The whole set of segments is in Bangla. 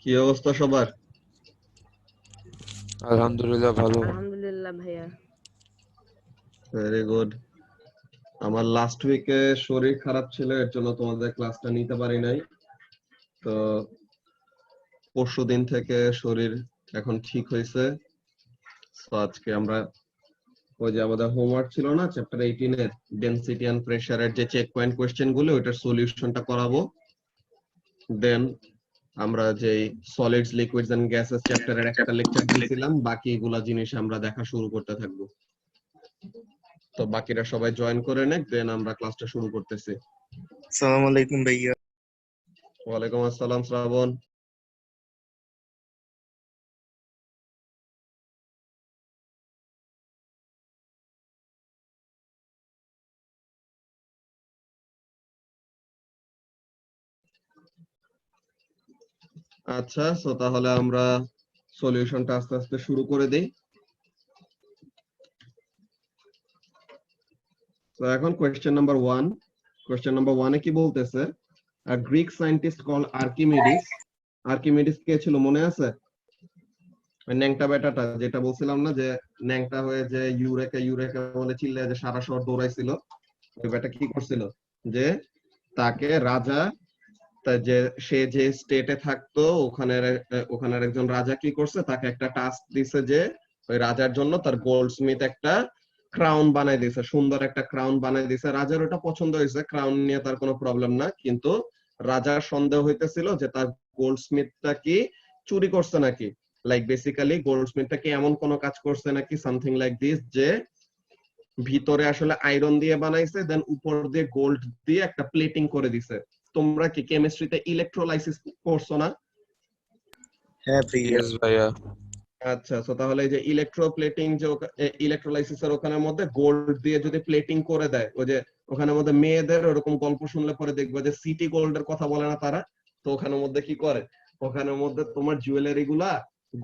কি অবস্থা সবার? আলহামদুলিল্লাহ ভালো। আলহামদুলিল্লাহ ভাইয়া। Very good. আমার লাস্ট উইকে শরীর খারাপ ছিল, এর জন্য তোমাদের ক্লাসটা নিতে পারি নাই। তো পরশুদিন থেকে শরীর এখন ঠিক হয়েছে। তো আজকে আমরা ওই যে আমাদের হোমওয়ার্ক ছিল না, চ্যাপ্টার 18 এর ডেনসিটি এন্ড প্রেসারের যে চেক পয়েন্ট কোশ্চেন গুলো, ওটার সলিউশনটা করাবো। দেন আমরা যে সলিডস লিকুইডস এন্ড গ্যাসেস চ্যাপ্টারের একটা লেকচার দিয়েছিলাম, বাকি এগুলা জিনিস আমরা দেখা শুরু করতে থাকবো। তো বাকিরা সবাই জয়েন করে নেক, দেন আমরা ক্লাসটা শুরু করতেছি। আসসালামু আলাইকুম ভাইয়া। ওয়ালাইকুম আসসালাম শ্রাবণ। আচ্ছা, সো তাহলে আমরা সলিউশনটা আস্তে আস্তে শুরু করে দেই। তো এখন কোয়েশ্চেন নাম্বার 1। কোয়েশ্চেন নাম্বার 1 এ কি বলতেছে? A Greek scientist call Archimedes. Archimedes কে ছিল মনে আছে? ওই ন্যাংটা বেটাটা, যেটা বলছিলাম না যে ন্যাংটা হয়ে যে ইউরেকা ইউরেকা বলে চিল্লায় যে সারা শহর দৌড়াইছিল। ওই বেটা কি করছিল? যে তাকে রাজা, তা যে সে যে স্টেটে থাকতো ওখানের একজন রাজা কি করছে, তাকে একটা টাস্ক দিছে যে ওই রাজার জন্য তার গোল্ডস্মিথ একটা ক্রাউন বানাই দিছে, সুন্দর একটা ক্রাউন বানাই দিছে। রাজার ওটা পছন্দ হয়েছে, ক্রাউন নিয়ে তার কোনো প্রবলেম না, কিন্তু রাজার সন্দেহ হইতেছিল যে তার গোল্ডস্মিথটা কি চুরি করছে নাকি, লাইক বেসিক্যালি গোল্ডস্মিথটা কি এমন কোনো কাজ করছে নাকি, সামথিং লাইক দিস, যে ভিতরে আসলে আয়রন দিয়ে বানাইছে, দেন উপর দিয়ে গোল্ড দিয়ে একটা প্লেটিং করে দিছে। তোমরা কি কেমিস্ট্রিতে ইলেকট্রোলাইসিস পড়ছো না? হ্যাঁ ভাইয়া। ইয়েস ভাইয়া। আচ্ছা, তো তাহলে এই যে ইলেকট্রোপ্লেটিং, যে ইলেকট্রোলাইসিসের ওখানের মধ্যে গোল্ড দিয়ে যদি প্লেটিং করে দেয়, ওই যে ওখানের মধ্যে মেয়েদের ওরকম গল্প শুনলে পরে দেখবে যে সিটি গোল্ডের কথা বলে না তারা, তো ওখানের মধ্যে কি করে, ওখানের মধ্যে তোমার জুয়েলারি গুলা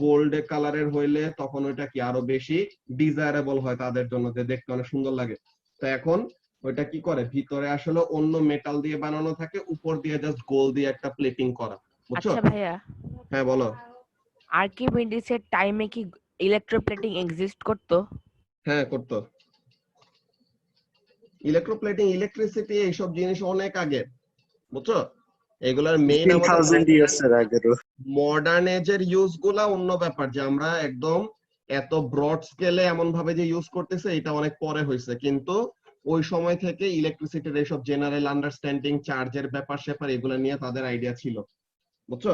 গোল্ড কালারের হইলে তখন ওইটা কি আরো বেশি ডিজায়ারেবল হয় তাদের জন্য, যে দেখতে অনেক সুন্দর লাগে। তো এখন ওইটা কি করে, ভিতরে আসলে অন্য মেটাল দিয়ে বানানো থাকে, উপর দিয়ে জাস্ট গোল্ড দিয়ে একটা প্লেটিং করা, বুঝছো? আচ্ছা ভাইয়া, হ্যাঁ বলো। আর্কিমিডিসের টাইমে কি ইলেকট্রোপ্লেটিং এক্সিস্ট করতো? হ্যাঁ করতো। ইলেকট্রোপ্লেটিং, ইলেকট্রিসিটি, এইসব জিনিস অনেক আগে, বুঝছো? এগুলার মেইন আমাদের 15,000 ইয়ার্স এর আগেরও। মডার্ন এজের ইউজ গুলা অন্য ব্যাপার, যে আমরা একদম এত ব্রড স্কেলে এমন ভাবে যে ইউজ করতেছে এটা অনেক পরে হয়েছে, কিন্তু ওই সময় থেকে ইলেকট্রিসিটির এইসব জেনারেল আন্ডারস্ট্যান্ডিং, চার্জের ব্যাপার স্যাপার এগুলা নিয়ে তাদের আইডিয়া ছিল, বুঝছো?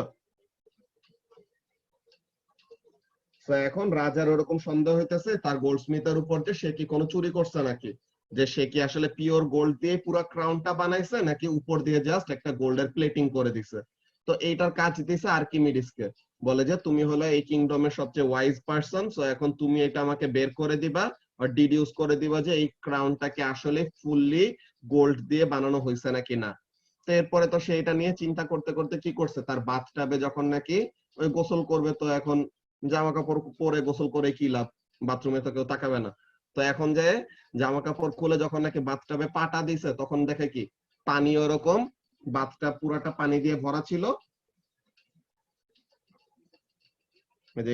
তো এখন রাজার ওরকম সন্দেহ হইতেছে তার গোল্ডস্মিথের উপর যে সে কি কোনো চুরি করছে নাকি, যে সে কি আসলে পিওর গোল্ড দিয়ে পুরো ক্রাউনটা বানাইছে নাকি উপর দিয়ে জাস্ট একটা গোল্ডের প্লেটিং করে দিছে। তো এইটার কাজ দিছে আর্কিমিডিসকে, বলে যে তুমি হলো এই কিংডমের সবচেয়ে ওয়াইজ পারসন, সো এখন তুমি এটা আমাকে বের করে দিবা আর ডিডিউস করে দিবা যে এই ক্রাউনটাকে আসলে ফুললি গোল্ড দিয়ে বানানো হয়েছে নাকি না। তো এরপরে তো সে এটা নিয়ে চিন্তা করতে করতে কি করছে, তার বাথটাবে যখন নাকি ওই গোসল করবে, তো এখন জামা কাপড় পরে গোসল করে কি লাভ, বাথরুমে তো কেউ তাকাবে না। তো এখন যে জামা কাপড় খুলে যখন নাকি বাথটাবে পাটা দিছে, তখন দেখে কি পানি ওরকম, বাথটা পুরাটা পানি দিয়ে ভরা ছিল।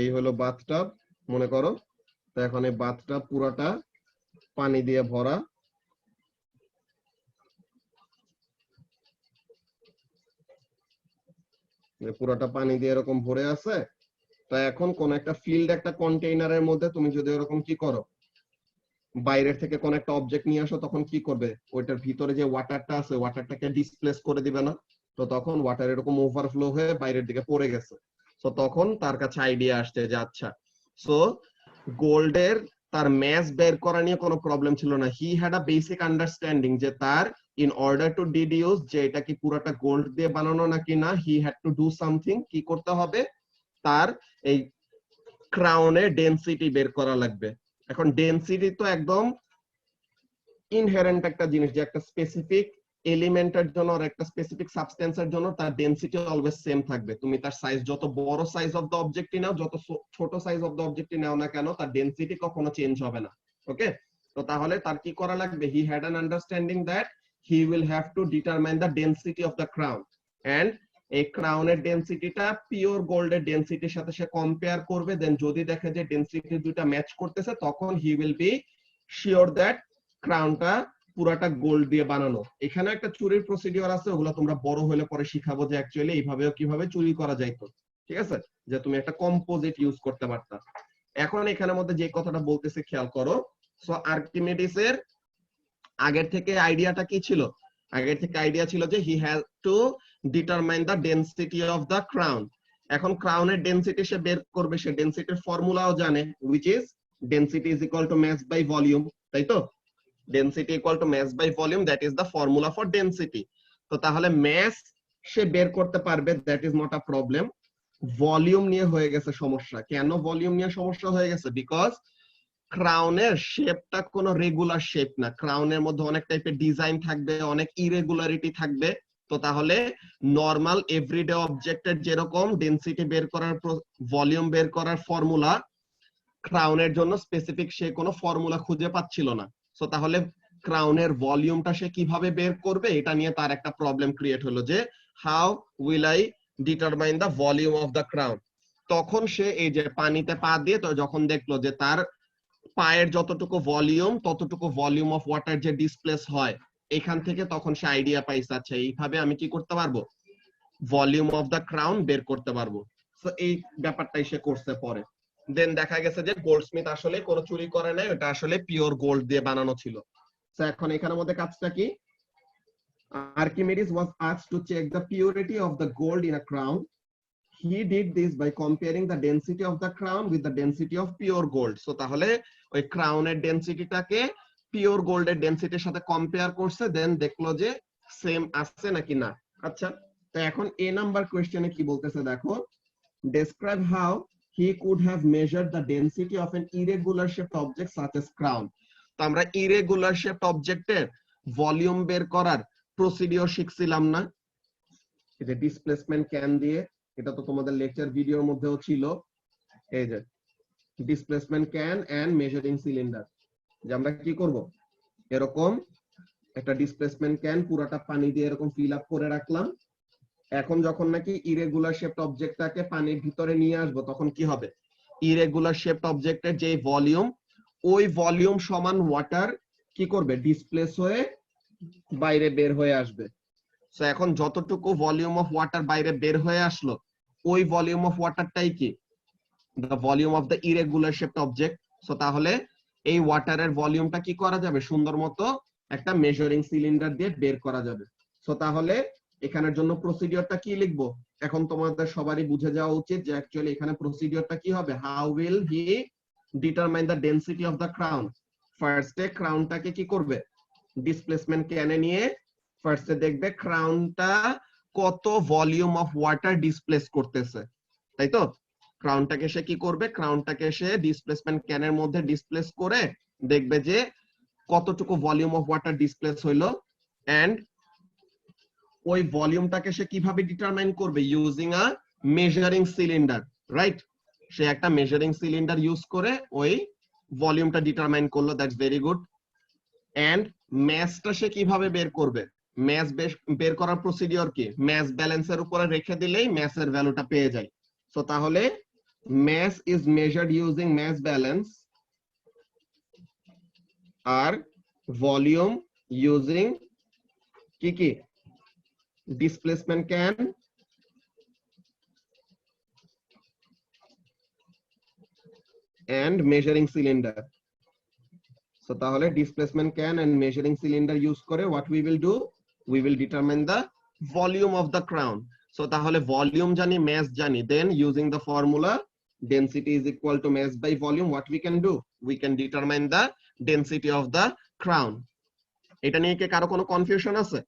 এই হলো বাথটাব, মনে করো। তো এখন এই বাথটাব পুরাটা পানি দিয়ে ভরা। পুরাটা পানি দিয়ে এরকম ভরে আছে। তো এখন কোন একটা ফিল্ড, একটা কন্টেইনারের মধ্যে তুমি যদি এরকম কি করো, বাইরের থেকে কোন একটা অবজেক্ট নিয়ে আসো, তখন কি করবে, ওইটার ভিতরে যে ওয়াটারটা আছে ওয়াটারটাকে ডিসপ্লেস করে দিবে না? তো তখন ওয়াটার এরকম ওভারফ্লো হয়ে বাইরের দিকে পড়ে গেছে। তো তখন তার কাছে আইডিয়া আসছে যে আচ্ছা, সো গোল্ডের তার ম্যাস বের করা নিয়ে কোনো প্রবলেম ছিল না। He had a basic understanding যে তার ইন অর্ডার টু ডিডিউস যে এটা কি পুরোটা গোল্ড দিয়ে বানানো নাকি না, he had to do something. কি করতে হবে, তার এই ক্রাউনের ডেনসিটি বের করা লাগবে। এখন ডেনসিটি তো একদম ইনহেরেন্ট একটা জিনিস, যে একটা স্পেসিফিক এলিমেন্টের জন্য আর একটা স্পেসিফিক সাবস্টেন্সের জন্য তার ডেনসিটি অলওয়েজ সেম থাকবে। তুমি তার সাইজ যত বড় সাইজ অফ দ্য অবজেক্টই নাও, যত ছোট সাইজ অফ দ্য অবজেক্টই নাও না কেন, তার ডেনসিটি কখনো চেঞ্জ হবে না। ওকে, তো তাহলে তার কি করা লাগবে, he had an understanding that he will have to determine the density of the crown, and এই ক্রাউনের ডেনসিটিটা পিওর গোল্ডের ডেনসিটির সাথে সে কম্পেয়ার করবে, দেন যদি দেখে যে ডেনসিটি দুটো ম্যাচ করতেছে তখন he will be sure that ক্রাউনটা পুরাটা গোল্ড দিয়ে বানানো। এখানে একটা চুরির প্রসিডিওর আছে, ওগুলো তোমরা বড় হলে পরে শিখাবো যে অ্যাকচুয়ালি এইভাবেও কিভাবে চুরি করা যাইতো, ঠিক আছে, যে তুমি একটা কম্পোজিট ইউজ করতে পারতা। এখন এখানের মধ্যে যে কথাটা বলতেছে খেয়াল করো। সো আর্কিমিডিসের আগের থেকে আইডিয়াটা কি ছিল? আগের থেকে আইডিয়া ছিল যে he has to determine the density of the crown. এখন ক্রাউনের ডেনসিটি সে বের করবে, সে ডেনসিটির ফর্মুলাও জানে, which is density is equal to mass by volume, তাই তো? Density equal to mass by volume, that is the formula for density. তো তাহলে মাস সে বের করতে পারবে, that is not a problem. Volume নিয়ে হয়ে গেছে সমস্যা। কেন ভলিউম নিয়ে সমস্যা হয়ে গেছে? বিকজ ক্রাউনের শেপটা কোনো রেগুলার শেপ না, ক্রাউনের মধ্যে অনেক টাইপের ডিজাইন থাকবে, অনেক ইরেগুলারিটি থাকবে। তো তাহলে নরমাল এভরিডে অবজেক্টের যেরকম ডেনসিটি বের করার ভলিউম বের করার ফর্মুলা, ক্রাউনের জন্য স্পেসিফিক সে কোনো ফর্মুলা খুঁজে পাচ্ছিল না। সো তাহলে ক্রাউনের ভলিউমটা সে কিভাবে বের করবে, এটা নিয়ে তার একটা প্রবলেম ক্রিয়েট হলো যে how will I determine the volume of the crown. তখন সে এই যে পানিতে পা দিয়ে তো যখন দেখলো যে তার পায়ের যতটুকু ভলিউম ততটুকু ভলিউম অফ ওয়াটার যে ডিসপ্লেস হয়, এখান থেকে তখন সে আইডিয়া পাইছে আচ্ছা এইভাবে আমি কি করতে পারবো, ভলিউম অফ দ্য ক্রাউন বের করতে পারবো। সো এই ব্যাপারটাই সে করছে পরে। দেন দেখা গেছে যে গোল্ডস্মিথ আসলে কোনো চুরি করে নাই, ওটা আসলে পিওর গোল্ড দিয়ে বানানো ছিল। সো এখন এখানের মধ্যে কাজটা কি? Archimedes was asked to check the purity of the gold in a crown. He did this by comparing the density of the crown with the density of pure gold. So তাহলে ওই ক্রাউনের ডেনসিটিটাকে পিওর গোল্ডের ডেনসিটির সাথে কম্পেয়ার করছে, দেন দেখলো যে সেম আসছে নাকি না। আচ্ছা, তো এখন এ নাম্বার কোশ্চেনে কি বলতেছে দেখো, describe how he could have measured the density of an irregular shaped object such as crown. তো আমরা ইরেগুলার শেপড অবজেক্টের ভলিউম বের করার প্রসিডিওর শিখছিলাম না, এই যে ডিসপ্লেসমেন্ট ক্যান দিয়ে, এটা তো তোমাদের লেকচার ভিডিওর মধ্যেও ছিল। এই যে displacement can and measuring cylinder, যে আমরা কি করব, এরকম একটা ডিসপ্লেসমেন্ট ক্যান পুরাটা পানি দিয়ে এরকম ফিল আপ করে রাখলাম। এখন যখন নাকি ইরেগুলার শেপড অবজেক্টটাকে পানির ভিতরে নিয়ে আসবো তখন কি হবে, ইরেগুলার শেপড অবজেক্টের যে ভলিউম, ওই ভলিউম সমান ওয়াটার কি করবে, ডিসপ্লেস হয়ে বাইরে বের হয়ে আসবে। সো এখন যতটুকু ভলিউম অফ ওয়াটার বাইরে বের হয়ে আসলো, ওই ভলিউম অফ ওয়াটারটাই কি, the volume of the irregular shaped object. So তাহলে এই ওয়াটারের ভলিউমটা কি করা যাবে, সুন্দর মতো একটা মেজারিং সিলিন্ডার দিয়ে বের করা যাবে। সো তাহলে এখানের জন্য প্রসিডিওরটা কি লিখবো, এখন তোমাদের সবারই বুঝে যাওয়া উচিত যে অ্যাকচুয়ালি এখানে প্রসিডিওরটা কি হবে। How will he determine the density of the crown? ফার্স্টে ক্রাউনটাকে কি করবে, ডিসপ্লেসমেন্ট ক্যানে নিয়ে ফার্স্টে দেখবে ক্রাউনটা কত ভলিউম অফ ওয়াটার ডিসপ্লেস করতেছে, তাই তো? ক্রাউনটাকে সে কি করবে, ক্রাউনটাকে সে ডিসপ্লেসমেন্ট ক্যানের মধ্যে ডিসপ্লেস করে দেখবে যে কতটুকু ভলিউম অফ ওয়াটার ডিসপ্লেস হইলো, এন্ড ওই ভলিউমটাকে সে কিভাবে ডিটারমাইন করবে, using a measuring cylinder, right? সে একটা মেজারিং সিলিন্ডার ইউজ করে ওই ভলিউমটা ডিটারমাইন করলো, দ্যাটস ভেরি গুড। এন্ড ম্যাসটা সে কিভাবে বের করবে, ম্যাস বের করার প্রসিডিওর কি, ম্যাস ব্যালেন্সের উপরে রেখে দিলেই ম্যাসের ভ্যালুটা পেয়ে যায়। সো তাহলে mass is measured using mass balance R volume using কি displacement can and measuring cylinder. So তাহলে displacement can and measuring cylinder use করে what we will do, we will determine the volume of the crown. So তাহলে volume জানি, mass জানি, then using the formula density is equal to mass by volume, what we can do, we can determine the density of the crown. এটা নিয়ে কি কারো কোনো কনফিউশন আছে?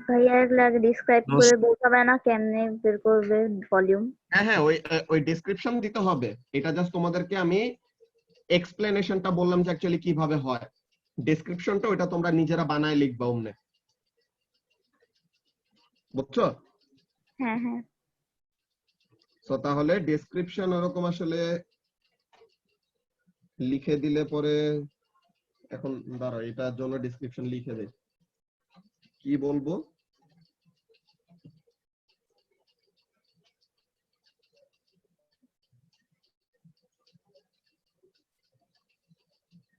ভাইয়া এগুলা ডিসক্রাইব No, করে বলতে হবে না কেমনে বের করবে ভলিউম? হ্যাঁ ওই ডেসক্রিপশন দিতে হবে। এটা জাস্ট তোমাদেরকে আমি এক্সপ্লেনেশনটা বললাম যে অ্যাকচুয়ালি কিভাবে হয়, ডেসক্রিপশনটা ওটা তোমরা নিজেরা বানায় লিখবা ওমনে, বুঝছো? হ্যাঁ হ্যাঁ। সো তাহলে ডেসক্রিপশন এরকম আসলে লিখে দিলে পরে, এখন দাঁড়াও এটার জন্য ডেসক্রিপশন লিখে দেই, কি বলবো,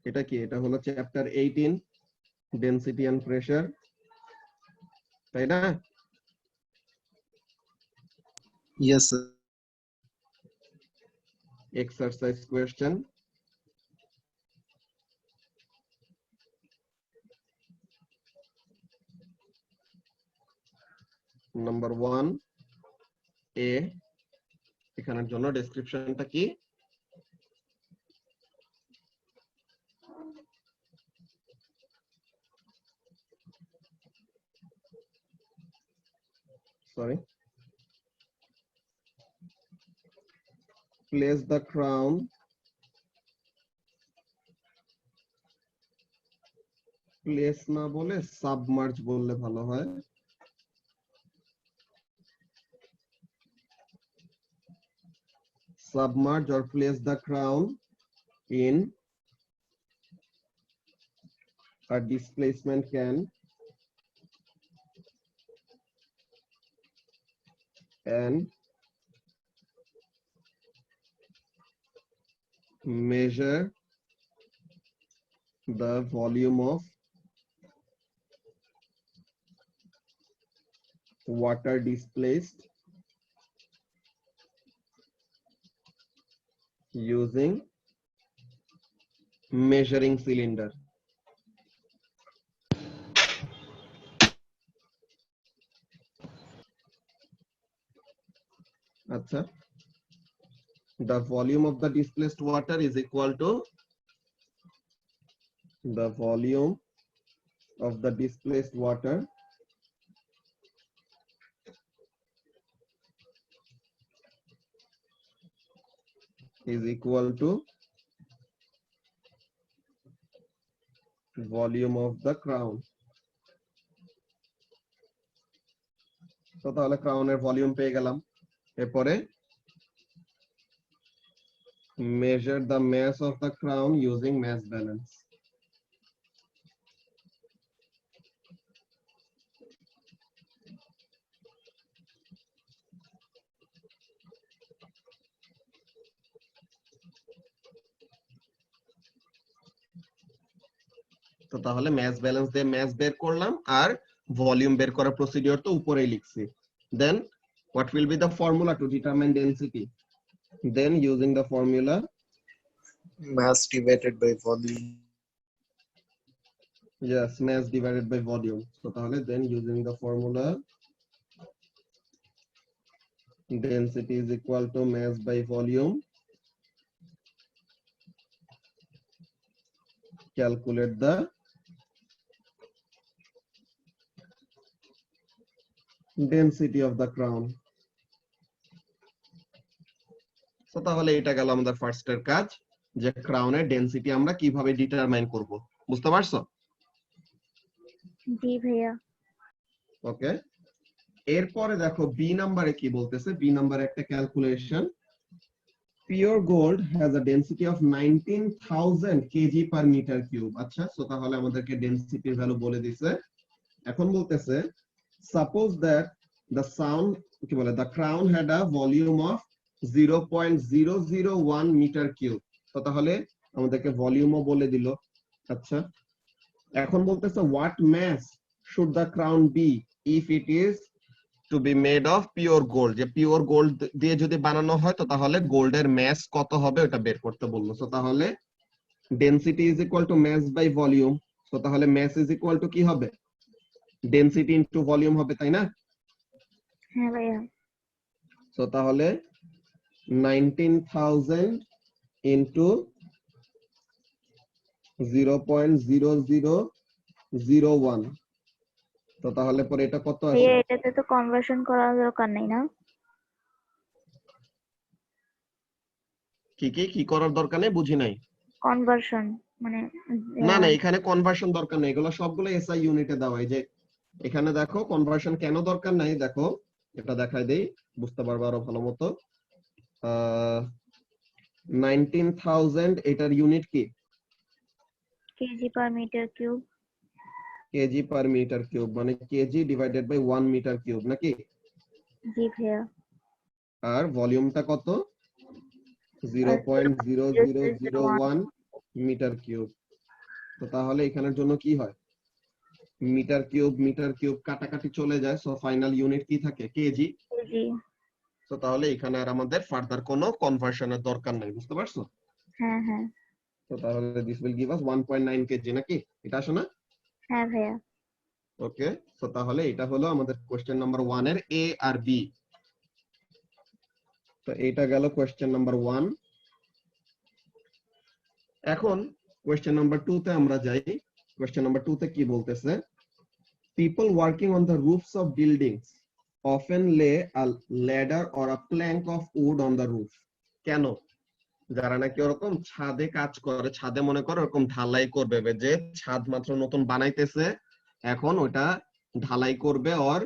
এটা কি? এটা হলো চ্যাপ্টার 18 ডেনসিটি এন্ড প্রেসার, তাই না? Yes, sir. Exercise question. Number 1 এ, এখানের জন্য ডেসক্রিপশনটা কি? Sorry. Place the crown place না বলে সাবমার্জ বললে ভালো হয়। Submerge or place the crown in a displacement can and measure the volume of water displaced using measuring cylinder. Acha. The volume of the displaced water is equal to the volume of the displaced water is equal to volume of the crown. তো তাহলে ক্রাউনের ভলিউম পেয়ে গেলাম। এরপরে measure the mass of the crown using mass balance. তো তাহলে ম্যাস ব্যালেন্স দিয়ে ম্যাস বের করলাম আর ভলিউম বের করার প্রসিডিউর তো উপরেই লিখছি। দেন what will be the formula to determine density? Then using the formula Mass divided by volume. yes, mass divided by volume. So তাহলে then using the formula density is equal to mass by volume. Calculate the density of the crown. So তাহলে এটা গেল আমাদের ফার্স্ট এর কাজ, যে ক্রাউনের ডেনসিটি আমরা কিভাবে ডিটারমাইন করব। বুঝতে পারছো? জি ভাইয়া। ওকে, এরপরে দেখো বি নাম্বারে কি বলতেছে। বি নাম্বারে একটা calculation, pure gold has a density of 19,000 kg per metre cube. আচ্ছা, সো তাহলে আমাদেরকে ডেনসিটির ভ্যালু বলে দিছে। এখন বলতেছে সাপোজ দ্যাট দ্য সাউন্ড কি বলে the crown had a volume of 0.001 metre cube. তো তাহলে আমাদেরকে ভলিউমও বলে দিল। আচ্ছা, এখন বলতেছে what mass should the crown be if it is to be made of pure gold. যে পিওর গোল্ড দিয়ে যদি বানানো হয় তো তাহলে গোল্ডের ম্যাস কত হবে ওটা বের করতে বললো। সো তাহলে density is equal to mass by volume. So তাহলে ম্যাস ইজ ইকুয়াল টু কি হবে? ডেনসিটি ইনটু ভলিউম হবে, তাই না? হ্যাঁ ভাইয়া। সো তাহলে 19,000 ইনটু 0.0001। তো তাহলে পরে এটা কত আসে? ভাইয়া এটাতে তো কনভার্সন করার দরকার নাই না? কি করার দরকার নেই? বুঝি নাই। কনভার্সন মানে না না, এখানে কনভার্সন দরকার নেই, এগুলো সবগুলো এসআই ইউনিটে দেওয়া। এই যে এখানে দেখো কনভার্সন কেন দরকার নাই, দেখো এটা দেখাই দেই বুঝতে পারবে আরো ভালো মতো। 19,000 এটার ইউনিট কি? KG per metre cube. KG per metre cube মানে KG divided by 1 metre cube নাকি? জি ভাইয়া। আর ভলিউমটা কত? 0.0001 মিটার কিউব। তো তাহলে এখানের জন্য কি হয়, মিটার কিউব কাটাকাটি চলে যায়, সো ফাইনাল ইউনিট কি থাকে, কেজি। কেজি। তো তাহলে এখানে আর আমাদের ফার্দার কোনো কনভার্সনের দরকার নাই, বুঝতে পারছো? হ্যাঁ হ্যাঁ তো তাহলে this will give us 1.9 KG নাকি, এটা আসে না? হ্যাঁ ভাইয়া। ওকে, তো তাহলে এটা হলো আমাদের কোশ্চেন নাম্বার 1 এর এ আর বি। তো এটা গেল কোশ্চেন নাম্বার 1। এখন কোশ্চেন নাম্বার 2 তে আমরা যাই। কোশ্চেন নাম্বার 2 তে কি বলতেছে, people working on the roofs of buildings often lay a ladder or a plank of wood on the roof। কেন? যারা নাকি ওরকম ছাদে কাজ করে, ছাদে মনে করো ওরকম ঢালাই করবে, যে ছাদ মাত্র নতুন বানাইতেছে, এখন ওটা ঢালাই করবে, আর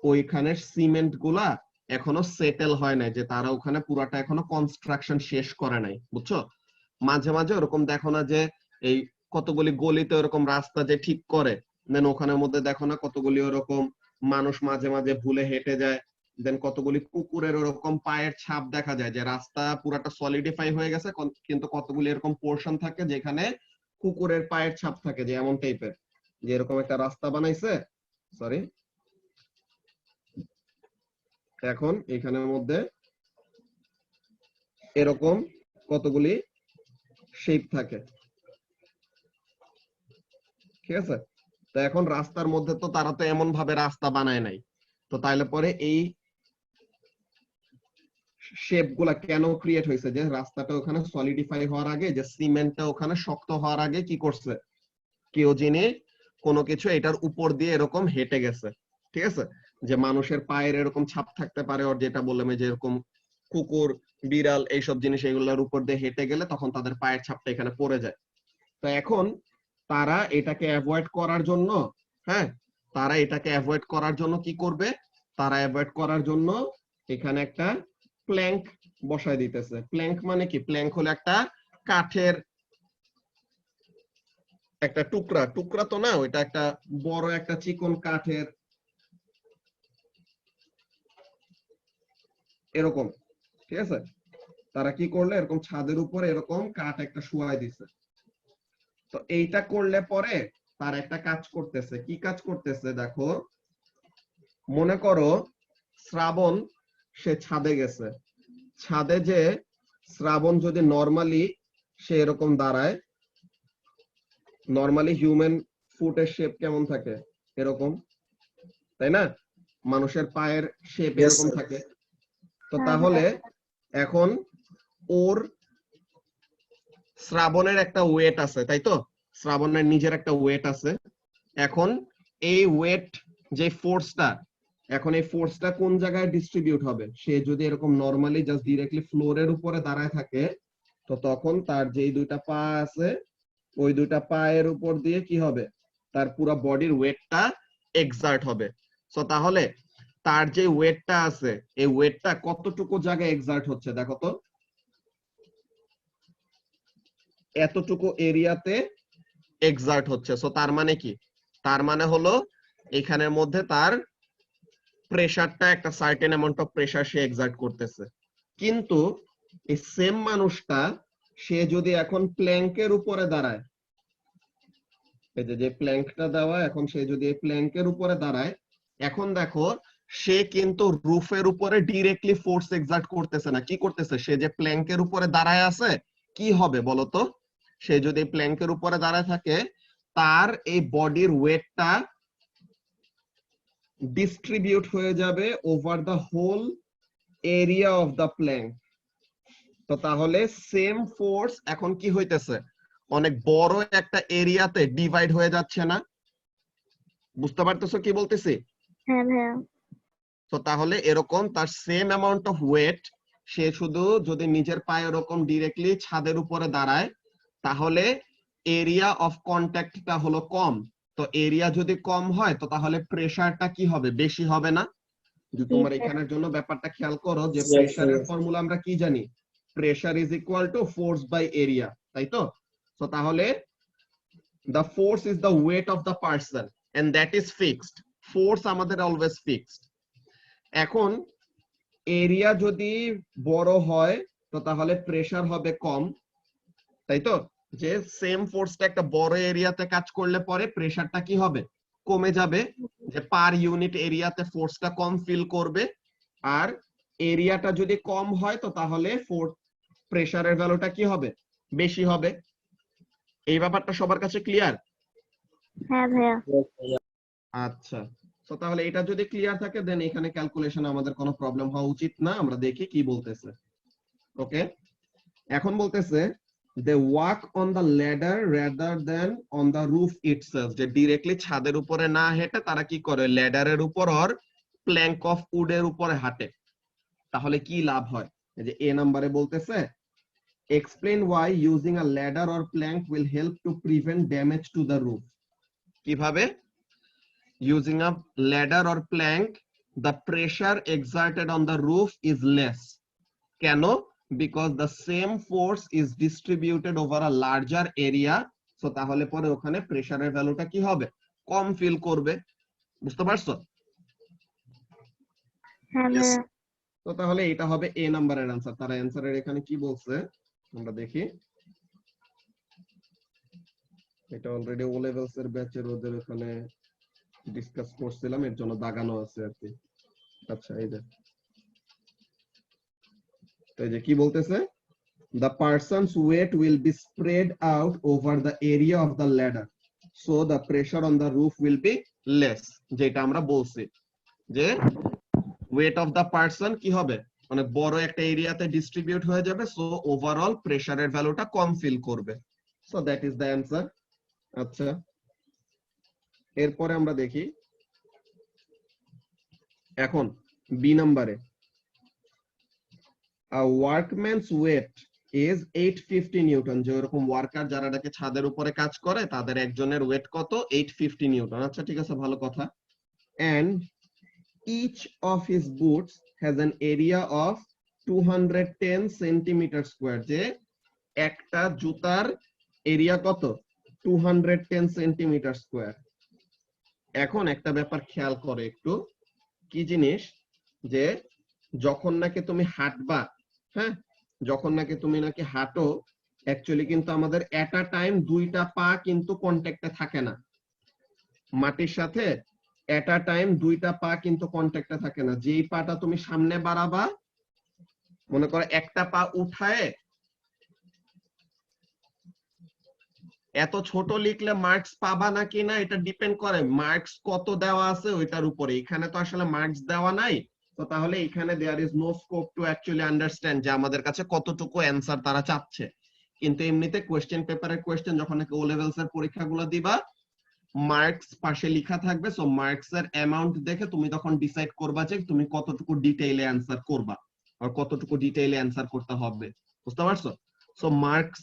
ওইখানের সিমেন্ট গুলা এখনো সেটেল হয় নাই, যে তারা ওখানে পুরাটা এখনো কনস্ট্রাকশন শেষ করে নাই, বুঝছো? মাঝে মাঝে ওরকম দেখো না যে এই কতগুলি গলিতে ওরকম রাস্তা যে ঠিক করে, দেন ওখানের মধ্যে দেখো না কতগুলি ওরকম মানুষ মাঝে মাঝে ভুলে হেঁটে যায়, দেন কতগুলি কুকুরের ওরকম পায়ের ছাপ দেখা যায়, যে রাস্তা পুরাটা সলিডিফাই হয়ে গেছে, কিন্তু কতগুলি এরকম পোর্শন থাকে যেখানে কুকুরের পায়ের ছাপ থাকে, যে এমন টাইপের, যে এরকম একটা রাস্তা বানাইছে, সরি, এখন এখানের মধ্যে এরকম কতগুলি শেপ থাকে, ঠিক আছে? তো এখন রাস্তার মধ্যে তো তারা তো এমন ভাবে রাস্তা বানায় নাই, তো তাইলে পরে এই শেপ গুলা কেন ক্রিয়েট হয়েছে, যে রাস্তাটা ওখানে সলিডিফাই হওয়ার আগে, যে সিমেন্টটা ওখানে শক্ত হওয়ার আগে কি করছে, কেউ জেনে কোনো কিছু এটার উপর দিয়ে এরকম হেঁটে গেছে, ঠিক আছে? যে মানুষের পায়ের এরকম ছাপ থাকতে পারে, আর যেটা বললাম যে এরকম কুকুর বিড়াল এইসব জিনিস এগুলোর উপর দিয়ে হেঁটে গেলে তখন তাদের পায়ের ছাপটা এখানে পড়ে যায়। তো এখন তারা এটাকে অ্যাভয়েড করার জন্য, হ্যাঁ, তারা এটাকে অ্যাভয়েড করার জন্য কি করবে, তারা অ্যাভয়েড করার জন্য এখানে একটা প্ল্যাঙ্ক বসায় দিতেছে। প্ল্যাঙ্ক মানে কি? প্ল্যাঙ্ক হলো একটা কাঠের একটা টুকরা, টুকরা তো না, ওইটা একটা বড় একটা চিকন কাঠের এরকম, ঠিক আছে? তারা কি করলে এরকম ছাদের উপরে এরকম কাঠ একটা শুয়াই দিছে। তো এইটা করলে পরে তার একটা কাজ করতেছে, কি কাজ করতেছে দেখো, মনে করো শ্রাবণ সে ছাদে গেছে, ছাদে যে শ্রাবণ যদি নরমালি সে এরকম দাঁড়ায়, নরমালি হিউম্যান ফুটের শেপ কেমন থাকে, এরকম, তাই না? মানুষের পায়ের শেপ Yes, এরকম sir. থাকে। তো হ্যাঁ, তাহলে এখন ওর শ্রাবণের একটা ওয়েট আছে, তাই তো? শ্রাবণের নিজের একটা ওয়েট আছে। এখন এই ওয়েট যে ফোর্সটা, এখন এই ফোর্সটা কোন জায়গায় ডিস্ট্রিবিউট হবে? সে যদি এরকম নরমালি জাস্ট ডিরেক্টলি ফ্লোরের উপরে দাঁড়ায় থাকে, তো তখন তার যেই দুইটা পা আছে, ওই দুইটা পায়ের উপর দিয়ে কি হবে, তার পুরো বডির ওয়েটটা এক্সার্ট হবে। সো তাহলে তার যে ওয়েটটা আছে, এই ওয়েটটা কতটুকু জায়গায় এক্সার্ট হচ্ছে দেখো তো, এতটুকু এরিয়াতে এক্সার্ট হচ্ছে। সো তার মানে কি? তার মানে হলো এখানের মধ্যে তার প্রেসারটা একটা certain amount of pressure say excerpt করতেছে। কিন্তু এই সেম মানুষটা সে যদি এখন প্ল্যাঙ্কের উপরে দাঁড়ায়, এই যে প্ল্যাঙ্কটা দেওয়া, এখন সে যদি এই প্ল্যাঙ্কের উপরে দাঁড়ায়, এখন দেখো সে কিন্তু রুফের উপরে ডিরেক্টলি ফোর্স এক্সার্ট করতেছে না, কি করতেছে, সে যে প্ল্যাঙ্কের উপরে দাঁড়ায় আছে, কি হবে বলতো, সে যদি প্ল্যাঙ্কের উপরে দাঁড়ায় থাকে, তার এই বডির ওয়েটটা ডিস্ট্রিবিউট হয়ে যাবে over the whole area of the plank. তো তাহলে সেম ফোর্স এখন কি হইতেছে, অনেক বড় একটা এরিয়াতে ডিভাইড হয়ে যাচ্ছে না? বুঝতে পারতেছো কি বলতেছি? হ্যাঁ ভাইয়া। তো তাহলে এরকম তার সেম অ্যামাউন্ট অফ ওয়েট, সে শুধু যদি নিজের পায়ে এরকম ডিরেক্টলি ছাদের উপরে দাঁড়ায়, তাহলে এরিয়া অফ কন্ট্যাক্টটা হলো কম। তো এরিয়া যদি কম হয়, তো তাহলে প্রেসারটা কি হবে, বেশি হবে না? যে জি তোমার ভাইয়া। এখানের জন্য ব্যাপারটা খেয়াল করো, যে Yes, প্রেসারের sir. ফর্মুলা আমরা কি জানি, pressure is equal to force by area, তাই তো? তো তাহলে the force is the weight of the person and that is fixed. Force আমাদের always fixed. এখন এরিয়া যদি বড় হয়, তো তাহলে প্রেসার হবে কম, তাই তো? যে সেম ফোর্সটা একটা বড় এরিয়াতে কাজ করলে পরে প্রেসারটা কি হবে, কমে যাবে, যে পার ইউনিট এরিয়াতে ফোর্সটা কম ফিল করবে, আর এরিয়াটা যদি কম হয় তো তাহলে প্রেসারের ভ্যালুটা কি হবে, বেশি হবে। এই ব্যাপারটা সবার কাছে ক্লিয়ার? হ্যাঁ ভাইয়া। আচ্ছা, তো তাহলে এটা যদি ক্লিয়ার থাকে দেন এখানে ক্যালকুলেশন আমাদের কোনো প্রবলেম হওয়া উচিত না। আমরা দেখি কি বলতেছে। ওকে, এখন বলতেছে they walk on the ladder rather than on the roof itself, যে ডাইরেক্টলি ছাদের উপরে না হেঁটে তারা কি করে, ল্যাডারের উপর আর প্ল্যাঙ্ক অফ উডের উপরে হাঁটে। তাহলে কি লাভ হয়? এই যে এ নম্বরে বলতেছে explain why using a ladder or plank will help to prevent damage to the roof। কিভাবে? using a ladder or plank the pressure exerted on the roof is less। কেন? because the same force is distributed over a larger area, so তাহলে পরে ওখানে প্রেসারের ভ্যালুটা কি হবে, কম ফিল করবে। বুঝতে পারছো? হ্যাঁ Yes. ভাইয়া। তো তাহলে এটা হবে এ নাম্বারের आंसर। তারা অ্যানসারের এখানে কি বলছে আমরা দেখি। এটা অলরেডি ও লেভেলস এর ব্যাচের ওদের ওখানে ডিসকাস করছিলাম, এর জন্য দাগানো আছে আর কি। আচ্ছা, এই যে তো এই যে কি বলতেছে, the person's weight will be spread out over the area of the ladder, so the pressure on the roof will be less। যেটা আমরা বলছি যে weight of the person কি হবে, মানে বড় একটা এরিয়াতে ডিস্ট্রিবিউট হয়ে যাবে, সো ওভারঅল প্রেসারের ভ্যালুটা কম ফিল করবে। So that is the answer. আচ্ছা, এরপরে আমরা দেখি এখন বি নম্বরে a workman's weight is 850 Newton. যে এরকম ওয়ার্কার যারা নাকি ছাদের উপরে কাজ করে তাদের একজনের ওয়েট কত, 850 নিউটন। আচ্ছা ঠিক আছে, ভালো কথা। and each of his boots has an area of 210 centimetre square. যে একটা জুতার এরিয়া কত, 210 সেন্টিমিটার স্কয়ার। এখন একটা ব্যাপার খেয়াল করে একটু, কি জিনিস, যে যখন নাকি তুমি হাঁটবা, হ্যাঁ, যখন নাকি তুমি নাকি হাঁটো, অ্যাকচুয়ালি কিন্তু আমাদের এট আ টাইম দুইটা পা কিন্তু কন্ট্যাক্টে থাকে না মাটির সাথে। এট আ টাইম দুইটা পা কিন্তু কন্ট্যাক্টে থাকে না। যেই পাটা তুমি সামনে বাড়াবা, মনে করো একটা পা উঠায়, এত ছোট লিখলে মার্কস পাবা নাকি না এটা ডিপেন্ড করে মার্কস কত দেওয়া আছে ওইটার উপরে। এখানে তো আসলে মার্কস দেওয়া নাই, তো তাহলে এখানে there is no scope to actually understand যে আমাদের কাছে কতটুকু অ্যানসার তারা চাচ্ছে। কিন্তু এমনিতে কোশ্চেন পেপারের কোশ্চেন যখন ও লেভেলস এর পরীক্ষাগুলো দিবা, মার্কস পাশে লেখা থাকবে, সো মার্কস এর অ্যামাউন্ট দেখে তুমি তখন ডিসাইড করবা যে তুমি কতটুকু ডিটেইলে অ্যানসার করবা আর কতটুকু ডিটেইলে অ্যানসার করতে হবে। বুঝতে পারছো? So marks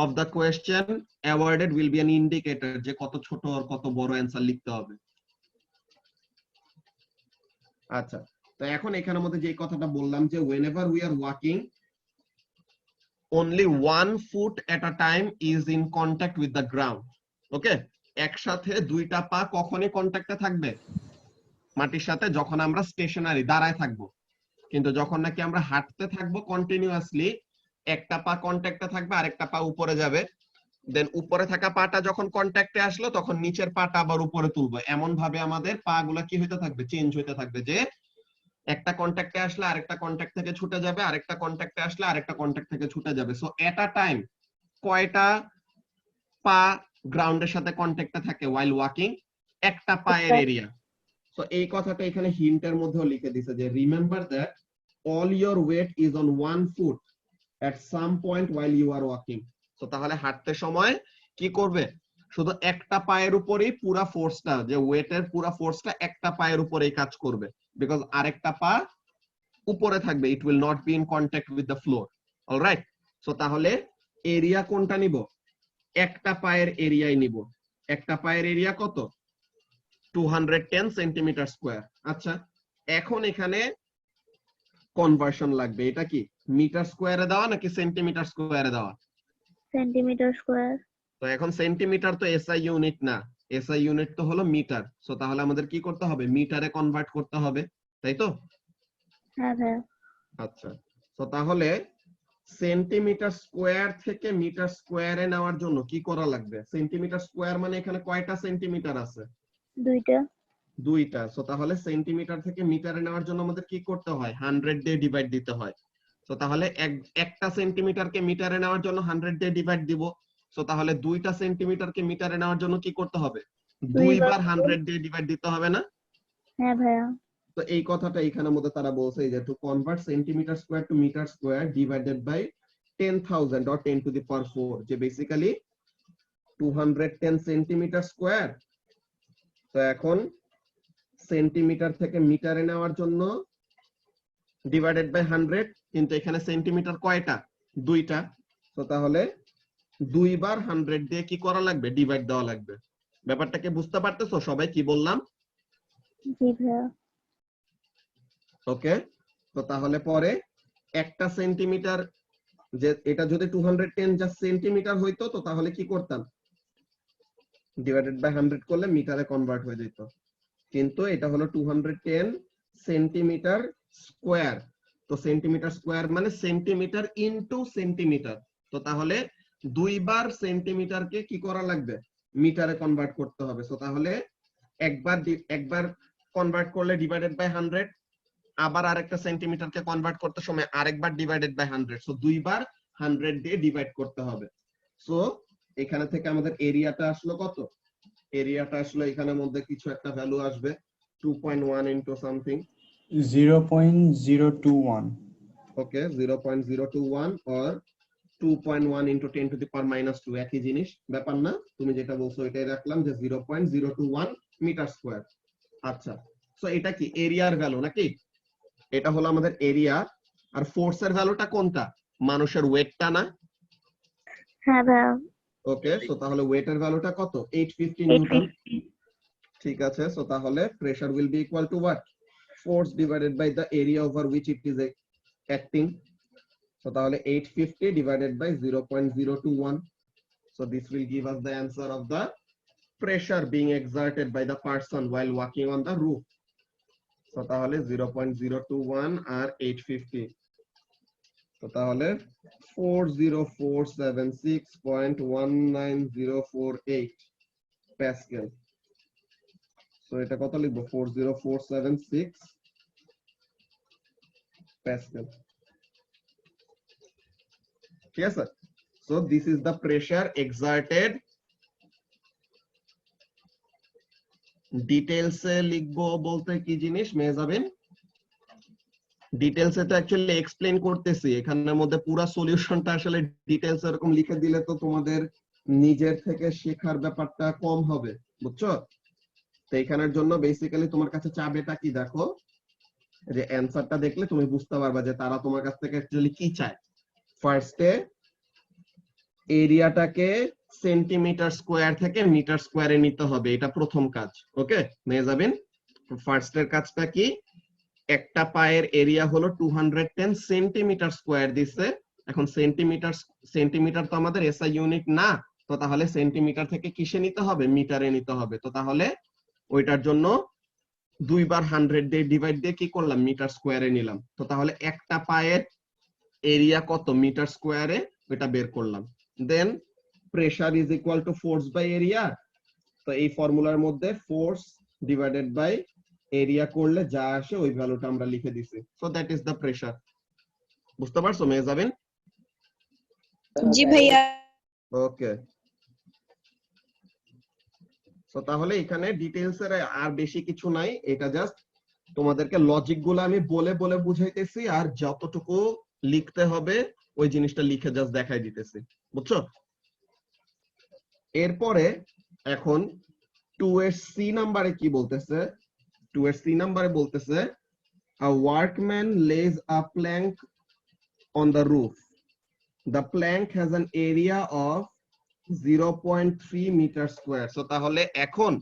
of the question awarded will be an indicator যে কত ছোট আর কত বড় অ্যানসার লিখতে হবে। আচ্ছা, তো এখন এখানের মধ্যে যে কথাটা বললাম যে whenever we are walking only 1 foot at a time is in contact with the ground। ওকে, একসাথে দুইটা পা কখনই কন্টাক্টে থাকবে মাটির সাথে, যখন আমরা স্টেশনারি দাঁড়ায় থাকবো। কিন্তু যখন নাকি আমরা হাঁটতে থাকবো কন্টিনিউয়াসলি, একটা পা কন্টাক্টে থাকবে আরেকটা পা উপরে যাবে, দেন উপরে থাকা পাটা যখন কন্টাক্টে আসলো তখন নিচের পাটা আবার উপরে তুলবো। এমন ভাবে আমাদের পা গুলা কি হইতে থাকবে, চেঞ্জ হইতে থাকবে, যে একটা কন্টাক্টে আসলে আরেকটা কন্টাক্ট থেকে ছুটে যাবে, আরেকটা কন্টাক্টে আসলে আরেকটা কন্টাক্ট থেকে ছুটে যাবে। সো এট আ টাইম কয়টা পা গ্রাউন্ডের সাথে কন্টাক্টে থাকে ওয়াইল ওয়াকিং? একটা পায়ের এরিয়া। সো এই কথাটা এখানে হিন্টের মধ্যেও লিখে দিছে যে remember that all your weight is on 1 foot at some point while you are walking। তো তাহলে হাঁটতে সময় কি করবে, শুধু একটা পায়ের উপরেই পুরো ফোর্সটা, যে ওয়েটের পুরো ফোর্সটা একটা পায়ের উপরেই কাজ করবে, বিকজ আরেকটা পা উপরে থাকবে, it will not be in contact with the floor. Alright, so তাহলে এরিয়া কোনটা নিব, একটা পায়ের এরিয়াই নিব। একটা পায়ের এরিয়া কত, 210 সেন্টিমিটার স্কয়ার। আচ্ছা, এখন এখানে কনভার্সন লাগবে, এটা কি মিটার স্কয়ারে দেওয়া নাকি সেন্টিমিটার স্কয়ারে দেওয়া? Centimetre square. তো এখন সেন্টিমিটার তো এসআই ইউনিট না, এসআই ইউনিট তো হলো মিটার। সো তাহলে আমাদের কি করতে হবে, মিটারে কনভার্ট করতে হবে, তাই তো? হ্যাঁ ভাইয়া। আচ্ছা, তো তাহলে সেন্টিমিটার স্কোয়ার থেকে মিটার স্কোয়ারে নেওয়ার জন্য কি করা লাগবে? সেন্টিমিটার স্কোয়ার মানে এখানে কয়টা সেন্টিমিটার আছে? দুইটা। দুইটা। সো তাহলে সেন্টিমিটার থেকে মিটারে নেওয়ার জন্য আমাদের কি করতে হয়? 100 দিয়ে ডিভাইড দিতে হয়। সো তাহলে একটা সেন্টিমিটারকে মিটারে নেওয়ার জন্য 100 দিয়ে ডিভাইড দিব। সো তাহলে দুইটা সেন্টিমিটারকে মিটারে নেওয়ার জন্য কি করতে হবে? দুইবার 100 দিয়ে ডিভাইড দিতে হবে না? হ্যাঁ ভাইয়া। তো এই কথাটা এখানের মধ্যে তারা বলছে যে to convert centimetre square to metre square divided by 10,000 or 10 to the power 4, যে বেসিক্যালি 210 সেন্টিমিটার স্কোয়ার। তো এখন সেন্টিমিটার থেকে মিটারে নেওয়ার জন্য ডিভাইডেড বাই 100, কিন্তু এখানে সেন্টিমিটার কয়টা? দুইটা। তো তাহলে দুইবার 100 দিয়ে কি করা লাগবে? ডিভাইড দেওয়া লাগবে। ব্যাপারটাকে বুঝতে পারতেছো সবাই কি বললাম? জি ভাইয়া। ওকে। তো তাহলে পরে একটা সেন্টিমিটার, যে এটা যদি 210 যা সেন্টিমিটার হইতো, তো তাহলে কি করতাম? ডিভাইডেড বাই 100 করলে মিটারে কনভার্ট হয়ে যেত। কিন্তু এটা হলো 210 সেন্টিমিটার স্কোয়ার। তো সেন্টিমিটার স্কোয়ার মানে সেন্টিমিটার ইনটু সেন্টিমিটার। তো তাহলে দুইবার সেন্টিমিটারকে কি করা লাগবে? মিটারে কনভার্ট করতে হবে। সো তাহলে একবার কনভার্ট করলে ডিভাইডেড বাই 100, আবার আরেকটা সেন্টিমিটারকে কনভার্ট করতে সময় আরেকবার ডিভাইডেড বাই 100। সো দুইবার 100 দিয়ে ডিভাইড করতে হবে। সো এখানে থেকে আমাদের এরিয়াটা আসলো কত? এরিয়াটা আসলে এখানের মধ্যে কিছু একটা ভ্যালু আসবে, 2.1 into something. 0.021. Okay, 0.021 or 2.1 into 10 to the power -2, একই জিনিস, ব্যাপার না। তুমি যেটা বলছো এটাই রাখলাম যে 0.021 মিটার স্কোয়ার। আচ্ছা, সো এটা কি এরিয়ার ভ্যালু নাকি? এটা হলো আমাদের এরিয়া। আর ফোর্সের ভ্যালুটা কোনটা? মানুষের ওয়েটটা না? হ্যাঁ ভাইয়া। ওকে, সো তাহলে ওয়েটের ভ্যালুটা কত? 850 নিউটন। 850। ঠিক আছে, সো তাহলে pressure will be equal to what? Force divided by the area over which it is acting. So তাহলে 850 divided by 0.021. So this will give us the answer of the pressure being exerted by the person while walking on the roof. So তাহলে 0.021 আর 850, তো তাহলে 40476.19048 প্যাসকেল। সো এটা কত লিখবো? 40476 প্যাসকেল। ঠিক আছে। So this is the pressure exerted. ডিটেইলসে লিখবো বলতে কি জিনিস মেজাবিন? ডিটেইলসে তো অ্যাকচুয়ালি এক্সপ্লেইন করতেছি, এখানের মধ্যে পুরো সলিউশনটা আসলে ডিটেইলস এরকম লিখে দিলে তো তোমাদের নিজের থেকে শেখার ব্যাপারটা কম হবে, বুঝছো? তো এখানের জন্য বেসিক্যালি তোমার কাছে চাবেটা কি দেখো, যে অ্যানসারটা দেখলে তুমি বুঝতে পারবা যে তারা তোমার কাছ থেকে অ্যাকচুয়ালি কি চায়। ফার্স্টে এরিয়াটাকে সেন্টিমিটার স্কোয়ার থেকে মিটার স্কোয়ারে নিতে হবে, এটা প্রথম কাজ। ওকে মেজাবিন, ফার্স্টের কাজটা কি? একটা পায়ের এরিয়া হলো 210 সেন্টিমিটার স্কোয়ার দিচ্ছে। এখন সেন্টিমিটার তো আমাদের এসআই ইউনিট না, তো তাহলে সেন্টিমিটার থেকে কিসে নিতে হবে? মিটারে নিতে হবে। তো তাহলে ওইটার জন্য দুইবার 100 দিয়ে ডিভাইড দিয়ে কি করলাম? মিটার স্কোয়ারে নিলাম। তো তাহলে একটা পায়ের এরিয়া কত মিটার স্কোয়ারে, ওইটা বের করলাম। Then pressure is equal to force by area. তো এই ফর্মুলার মধ্যে ফোর্স ডিভাইডেড বাই এরিয়া করলে যা আসে ওই ভ্যালুটা আমরা লিখে দিছি। So that is the pressure. বুঝতে পারছো মেজাবিন? জি ভাইয়া। ওকে, সো তাহলে এখানে ডিটেইলস এর আর বেশি কিছু নাই, এটা জাস্ট তোমাদেরকে লজিক গুলো আমি বলে বলে বুঝাইতেছি, আর যতটুকু লিখতে হবে ওই জিনিসটা লিখে জাস্ট দেখাই দিতেছি, বুঝছো? এরপরে এখন 2 এর সি নাম্বারে কি বলতেছে? 2 এর সি নাম্বারে বলতেছে a workman lays a plank on the roof. The plank has an area of 0.3 meter square. So তাহলে এখন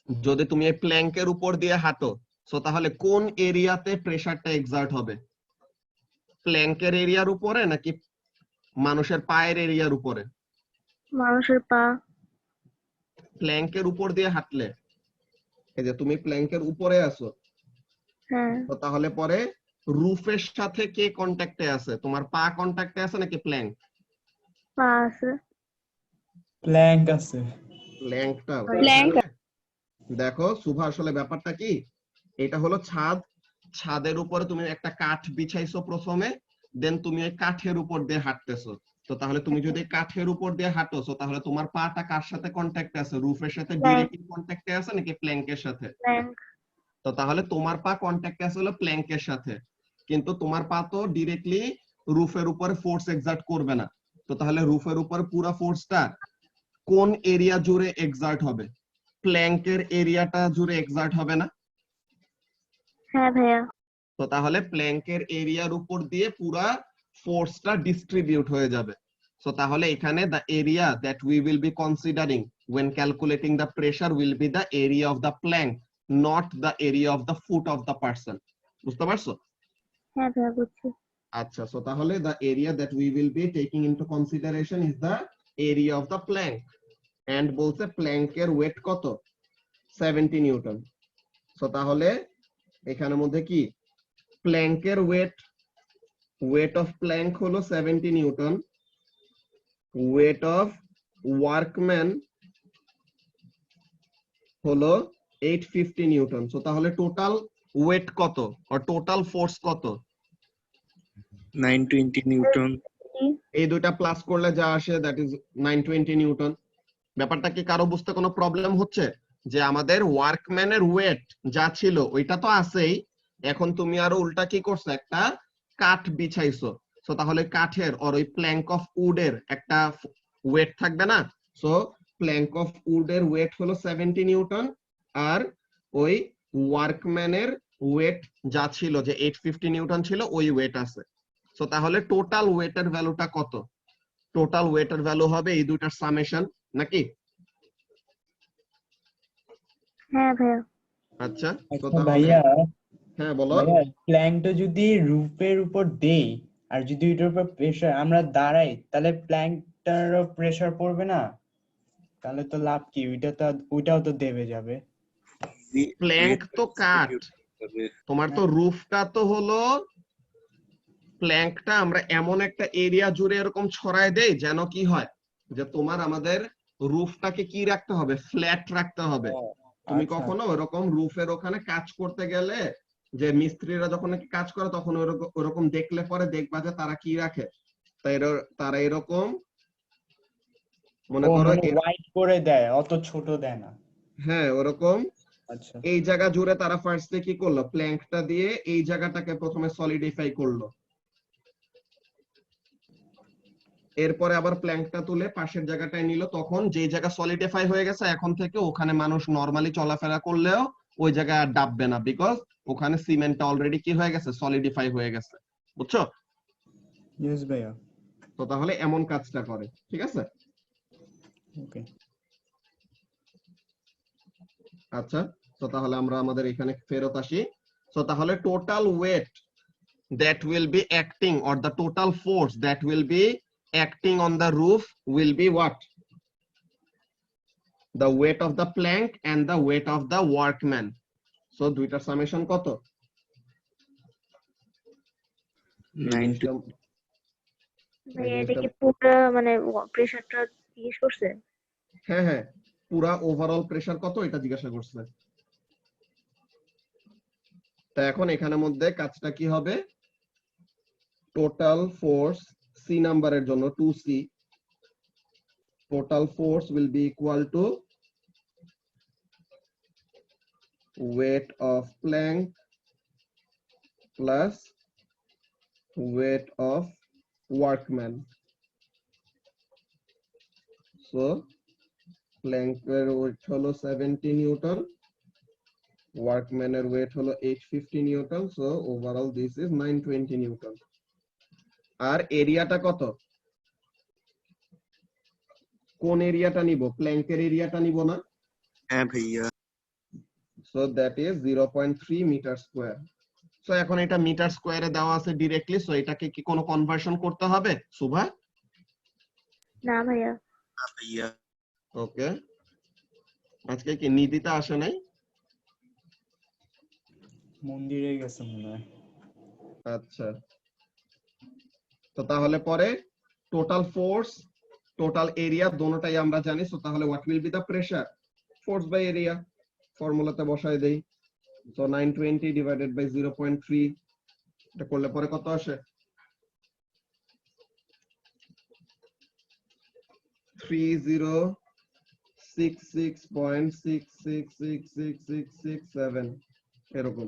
যদি তুমি এই প্ল্যাঙ্কের উপর দিয়ে হাঁটো, সো তাহলে কোন এরিয়াতে প্রেসারটা এক্সার্ট হবে? প্ল্যাঙ্কের এরিয়ার উপরে নাকি মানুষের পায়ের এরিয়ার উপরে? মানুষের পা। প্ল্যাঙ্কের উপর দিয়ে হাঁটলে, এই যে তুমি প্ল্যাঙ্কের উপরে আছো, হ্যাঁ। তো তাহলে পরে রুফের সাথে কে কন্টাক্টে আছে? তোমার পা কন্টাক্টে আছে নাকি প্ল্যাঙ্ক? পা আছে। প্ল্যাঙ্ক আছে। প্ল্যাঙ্কটা Plank. দেখো সুভা, আসলে ব্যাপারটা কি, এটা হলো ছাদ, ছাদের উপরে তুমি একটা কাঠ বিছাইছো প্রথমে, দেন তুমি ওই কাঠের উপর দিয়ে হাঁটতেছো। তো তাহলে তুমি যদি কাঠের উপর দিয়ে হাঁটোছো, তাহলে তোমার পাটা কার সাথে কন্টাক্টে আছে? রুফের সাথে Plank. ডিরেক্টলি কন্টাক্টে আছে নাকি প্ল্যাঙ্কের সাথে? প্ল্যাঙ্ক। তো তাহলে তোমার পা কন্টাক্টে আছে হলো প্ল্যাঙ্কের সাথে, কিন্তু তোমার পা তো ডিরেক্টলি রুফের উপরে ফোর্স এক্সার্ট করবে না। তো তাহলে রুফের উপরে পুরো ফোর্সটা কোন এরিয়া জুড়ে এক্সার্ট হবে? প্ল্যাঙ্কের এরিয়াটা জুড়ে এক্সার্ট হবে না? হ্যাঁ ভাইয়া। তো তাহলে প্ল্যাঙ্কের এরিয়ার উপর দিয়ে পুরা ফোর্সটা ডিস্ট্রিবিউট হয়ে যাবে। সো তাহলে এখানে the area that we will be considering when calculating the pressure will be the area of the plank, not the area of the foot of the person. বুঝতে পারছো? হ্যাঁ ভাইয়া বুঝছি। আচ্ছা, সো তাহলে the area that we will be taking into consideration is the area of the plank, and বলছে প্ল্যাঙ্কের ওয়েট কত? 70 নিউটন। সো তাহলে এখানের মধ্যে কি প্ল্যাঙ্কের ওয়েট অফ প্ল্যাঙ্ক হলো 70 নিউটন, ওয়েট অফ ওয়ার্কম্যান হলো 850 নিউটন। সো তাহলে টোটাল ওয়েট কত, আর টোটাল ফোর্স কত? 920 Newton. এই দুইটা প্লাস করলে যা আসে দ্যাট ইজ 920 নিউটন। ব্যাপারটা কি কারো বুঝতে কোনো প্রবলেম হচ্ছে? যে আমাদের ওয়ার্কম্যানের ওয়েট যা ছিল ওইটা তো আছেই, এখন তুমি আরো উল্টা কি করছো, একটা কাঠ বিছাইছো। সো তাহলে কাঠের আর ওই প্ল্যাঙ্ক অফ উডের একটা ওয়েট থাকবে না? সো প্ল্যাঙ্ক অফ উডের ওয়েট হলো 70 নিউটন, আর ওই ওয়ার্কম্যানের ওয়েট যা ছিল যে 850 নিউটন ছিল, ওই ওয়েট আছে। সো তাহলে টোটাল ওয়েটের ভ্যালুটা কত? টোটাল ওয়েটের ভ্যালু হবে এই দুইটার সামেশন, নাকি? হ্যাঁ ভাইয়া। আচ্ছা, তো আচ্ছা তাহলে ভাইয়া, হ্যাঁ বলো। ভাইয়া প্ল্যাঙ্কটা যদি রুফের উপর দেই আর যদি এটার উপর প্রেসার আমরা দাঁড়াই, তাহলে প্ল্যাঙ্কটারও প্রেসার পড়বে না? তাহলে তো লাভ কি? ওইটাও তো দেবে যাবে। প্ল্যাঙ্ক তো কাঠ, তোমার তো রুফটা তো হলো, প্ল্যাঙ্কটা আমরা এমন একটা এরিয়া জুড়ে এরকম ছড়ায় দেই যেন কি হয়, যে তোমার আমাদের রুফটাকে কি রাখতে হবে, ফ্ল্যাট রাখতে হবে। তুমি আচ্ছা। কখনো ওরকম রুফের ওখানে কাজ করতে গেলে, যে মিস্ত্রিরা যখন নাকি কাজ করে তখন ওরকম দেখলে পরে দেখবা যে তারা কি রাখে, তারা এরকম মনে ও করো মানে ওয়াইড করে দেয়, অত ছোট দেয় না। হ্যাঁ ওরকম আচ্ছা। এই জায়গা জুড়ে তারা ফার্স্টে কি করলো, প্ল্যাঙ্কটা দিয়ে এই জায়গাটাকে প্রথমে সলিডিফাই করলো, এরপরে আবার প্ল্যাঙ্কটা তুলে পাশের জায়গাটায় নিল। তখন যে জায়গা সলিডিফাই হয়ে গেছে, এখন থেকে ওখানে মানুষ নরমালি চলাফেরা করলেও ওই জায়গায় আর ডাববে না, বিকজ ওখানে সিমেন্টটা অলরেডি কি হয়ে গেছে, সলিডিফাই হয়ে গেছে। বুঝছো? ইয়েস ভাইয়া। তো তাহলে এমন কাজটা করে, ঠিক আছে? ওকে। আচ্ছা, তো তাহলে আমরা আমাদের এখানে ফেরত আসি। তো তাহলে total wait that will be acting, or the total force that will be acting on the roof will be what? The weight of the plank and the weight of the workman. So দুইটার সামেশন কত? 90. ভাইয়া এটা কি পুরো মানে প্রেসারটা জিজ্ঞেস করছে? হ্যাঁ হ্যাঁ, পুরা ওভারঅল প্রেসার কত এটা জিজ্ঞাসা করছে। তা এখন এখানের মধ্যে কাজটা কি হবে, টোটাল ফোর্স সি নাম্বারের জন্য 2C, total force will be equal to weight of plank plus weight of workman. So plank এর weight হলো 70 নিউটন, workman এর weight হলো 850 newton, so overall this is 920 newton. আর এরিয়াটা কত? কোন এরিয়াটা নিব, প্ল্যাঙ্কের এরিয়াটা নিব না? হ্যাঁ ভাইয়া। So that is 0.3 metre square. So এখন এটা মিটার স্কয়ারে দেওয়া আছে ডাইরেক্টলি, সো এটাকে কি কোনো কনভার্সন করতে হবে সুভা? না ভাইয়া। হ্যাঁ ভাইয়া। ওকে, আজকে কি নিদিতা আসে নাই? মন্দিরে গেছে মনে হয়। আচ্ছা, তো তাহলে পরে টোটাল ফোর্স টোটাল এরিয়া দোনোটাই আমরা জানি, তো তাহলে what will be the pressure, force by area, ফর্মুলাতে বসাই দেই। তো 920 ডিভাইডেড বাই 0.3, এটা করলে পরে কত আসে? 3066.666667 এরকম।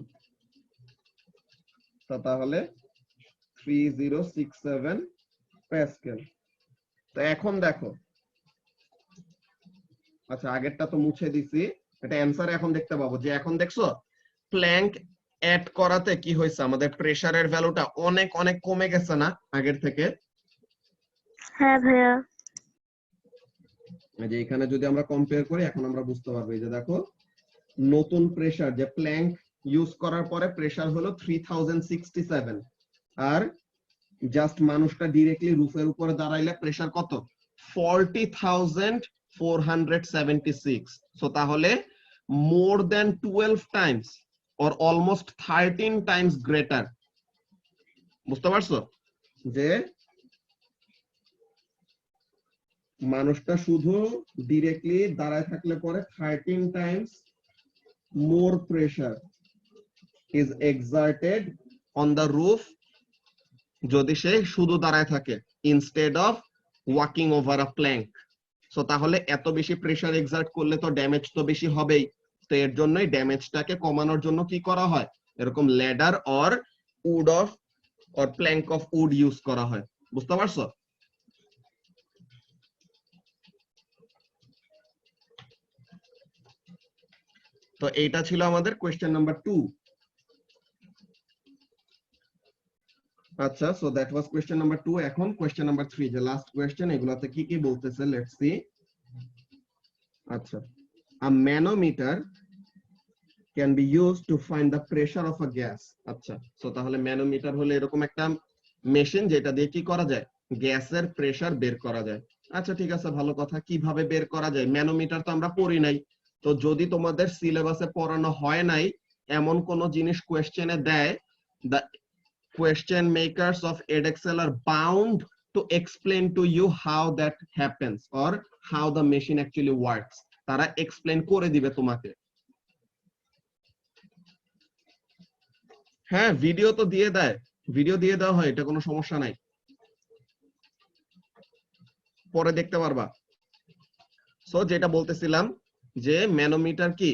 তো তাহলে 3067 প্যাসকেল। তো এখন দেখো, আচ্ছা আগেরটা তো মুছে দিছি, এটা অ্যানসার এখন দেখতে পাবো যে এখন দেখছো প্ল্যাঙ্ক অ্যাড করাতে কি হয়েছে, আমাদের প্রেসারের ভ্যালুটা অনেক অনেক কমে গেছে না আগের থেকে? হ্যাঁ ভাইয়া। এই যে এখানে যদি আমরা কম্পেয়ার করি এখন আমরা বুঝতে পারবো, এই যে দেখো নতুন প্রেসার যে প্ল্যাঙ্ক ইউজ করার পরে প্রেসার হলো 3067, আর জাস্ট মানুষটা ডিরেক্টলি রুফের উপরে দাঁড়াইলে প্রেসার কত? 40,476। সো তাহলে মোর দেন 12 Times or almost 13 Times greater. বুঝতে পারছো যে মানুষটা শুধু ডিরেক্টলি দাঁড়ায় থাকলে পরে 13 times more pressure is exerted on the roof যদি সে শুধু দাঁড়ায় থাকে instead of walking over a plank. So তাহলে এত বেশি প্রেসার এক্সার্ট করলে তো ড্যামেজ তো বেশি হবেই। তো এর জন্যই ড্যামেজটাকে কমানোর জন্য কি করা হয়, এরকম ladder or wood of or plank of wood use করা হয়। বুঝতে পারছো? তো এইটা ছিল আমাদের কোয়েশ্চেন নাম্বার 2। আচ্ছা, so that was question number 2। এখন কোয়েশ্চেন নাম্বার 3, যে লাস্ট কোয়েশ্চেন, এগুলাতে কি কি বলতেছে লেটস সি। আচ্ছা, a manometer can be used to find the pressure of a gas. আচ্ছা, সো তাহলে ম্যানোমিটার হলো এরকম একটা মেশিন যেটা দিয়ে কি করা যায়, গ্যাসের প্রেসার বের করা যায়। আচ্ছা ঠিক আছে, ভালো কথা, কিভাবে বের করা যায়? ম্যানোমিটার তো আমরা পড়ি নাই, তো যদি তোমাদের সিলেবাসে পড়ানো হয় নাই এমন কোন জিনিস কোয়েশ্চেনে দেয়, the question makers of Edexcel are bound to explain to you how that happens or how the machine actually works. তারা এক্সপ্লেন করে দিবে তোমাকে। হ্যাঁ, ভিডিও তো দিয়ে দেয়, ভিডিও দিয়ে দেওয়া হয়, এটা কোনো সমস্যা নাই, পরে দেখতে পারবা। সো যেটা বলতেছিলাম যে ম্যানোমিটার কি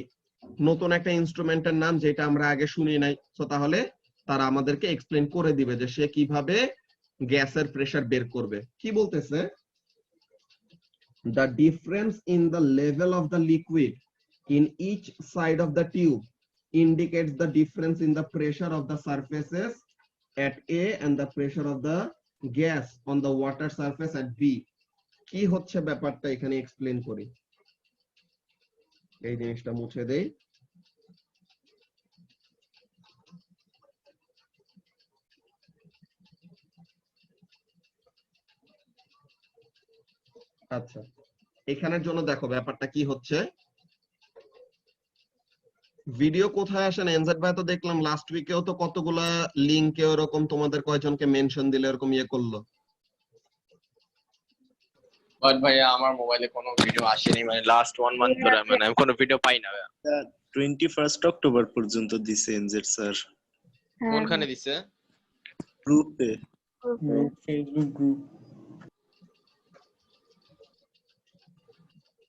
নতুন একটা ইনস্ট্রুমেন্টের নাম যেটা আমরা আগে শুনি নাই। সো তাহলে তারা আমাদেরকে এক্সপ্লেন করে দিবে যে সে কিভাবে গ্যাসের প্রেসার বের করবে। কি বলতেছে, the difference in the level of the liquid in each side of the tube indicates the difference in the pressure of the surfaces at A and the pressure of the gas on the water surface at B. কি হচ্ছে ব্যাপারটা এখানে এক্সপ্লেন করি, এই জিনিসটা মুছে দেই। আচ্ছা, এখানের জন্য দেখো ব্যাপারটা কি হচ্ছে, ভিডিও কোথায় আসেন এনজেড ভাই? তো দেখলাম লাস্ট উইকেও তো কতগুলা লিংকে ওরকম তোমাদের কয়জনকে মেনশন দিলে এরকম ইয়ে করলো। বাট ভাইয়া আমার মোবাইলে কোনো ভিডিও আসেনি, মানে লাস্ট 1 মান্থ ধরে মানে আমি কোনো ভিডিও পাই না ভাইয়া। 21 অক্টোবর পর্যন্ত দিছে এনজেড স্যার হ্যাঁ, কোনখানে দিছে? গ্রুপে। Group, Facebook group.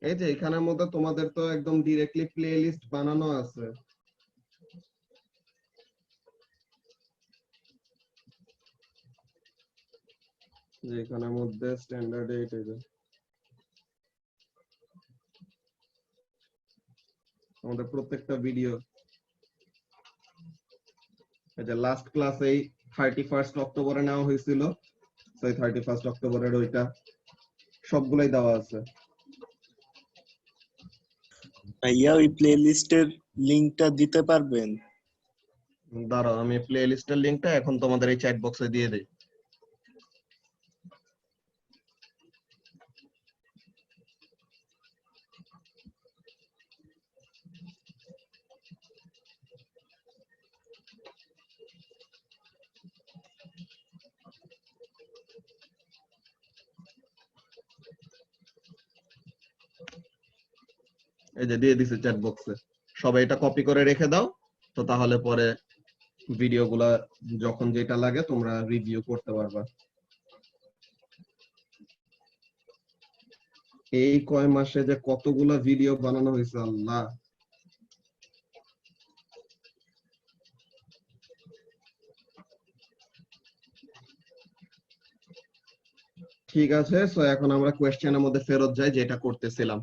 এই যে এখানের মধ্যে তোমাদের তো একদম ডিরেক্টলি প্লে লিস্ট বানানো আছে। যে এখানের মধ্যে স্ট্যান্ডার্ড 8 এই যে আমাদের প্রত্যেকটা ভিডিও, এই যে লাস্ট ক্লাস এই 31 অক্টোবরে নেওয়া হয়েছিল, তো এই 31 অক্টোবরের ওইটা সবগুলাই দেওয়া আছে। ভাইয়া ওই প্লে লিস্টের লিংকটা দিতে পারবেন? দাঁড়াও, আমি প্লে লিস্টের লিংকটা এখন তোমাদের এই চ্যাট বক্সে দিয়ে দেই। এই যে দিয়ে দিছে চ্যাট বক্সে, সবাই এটা কপি করে রেখে দাও, তো তাহলে পরে ভিডিওগুলা যখন যেটা লাগে তোমরা রিভিউ করতে পারবা। এই কয় মাসে যে কতগুলা ভিডিও বানানো হয়েছে আল্লাহ। ঠিক আছে, সো এখন আমরা কোয়েশ্চেনের মধ্যে ফেরত যাই যেটা করতেছিলাম।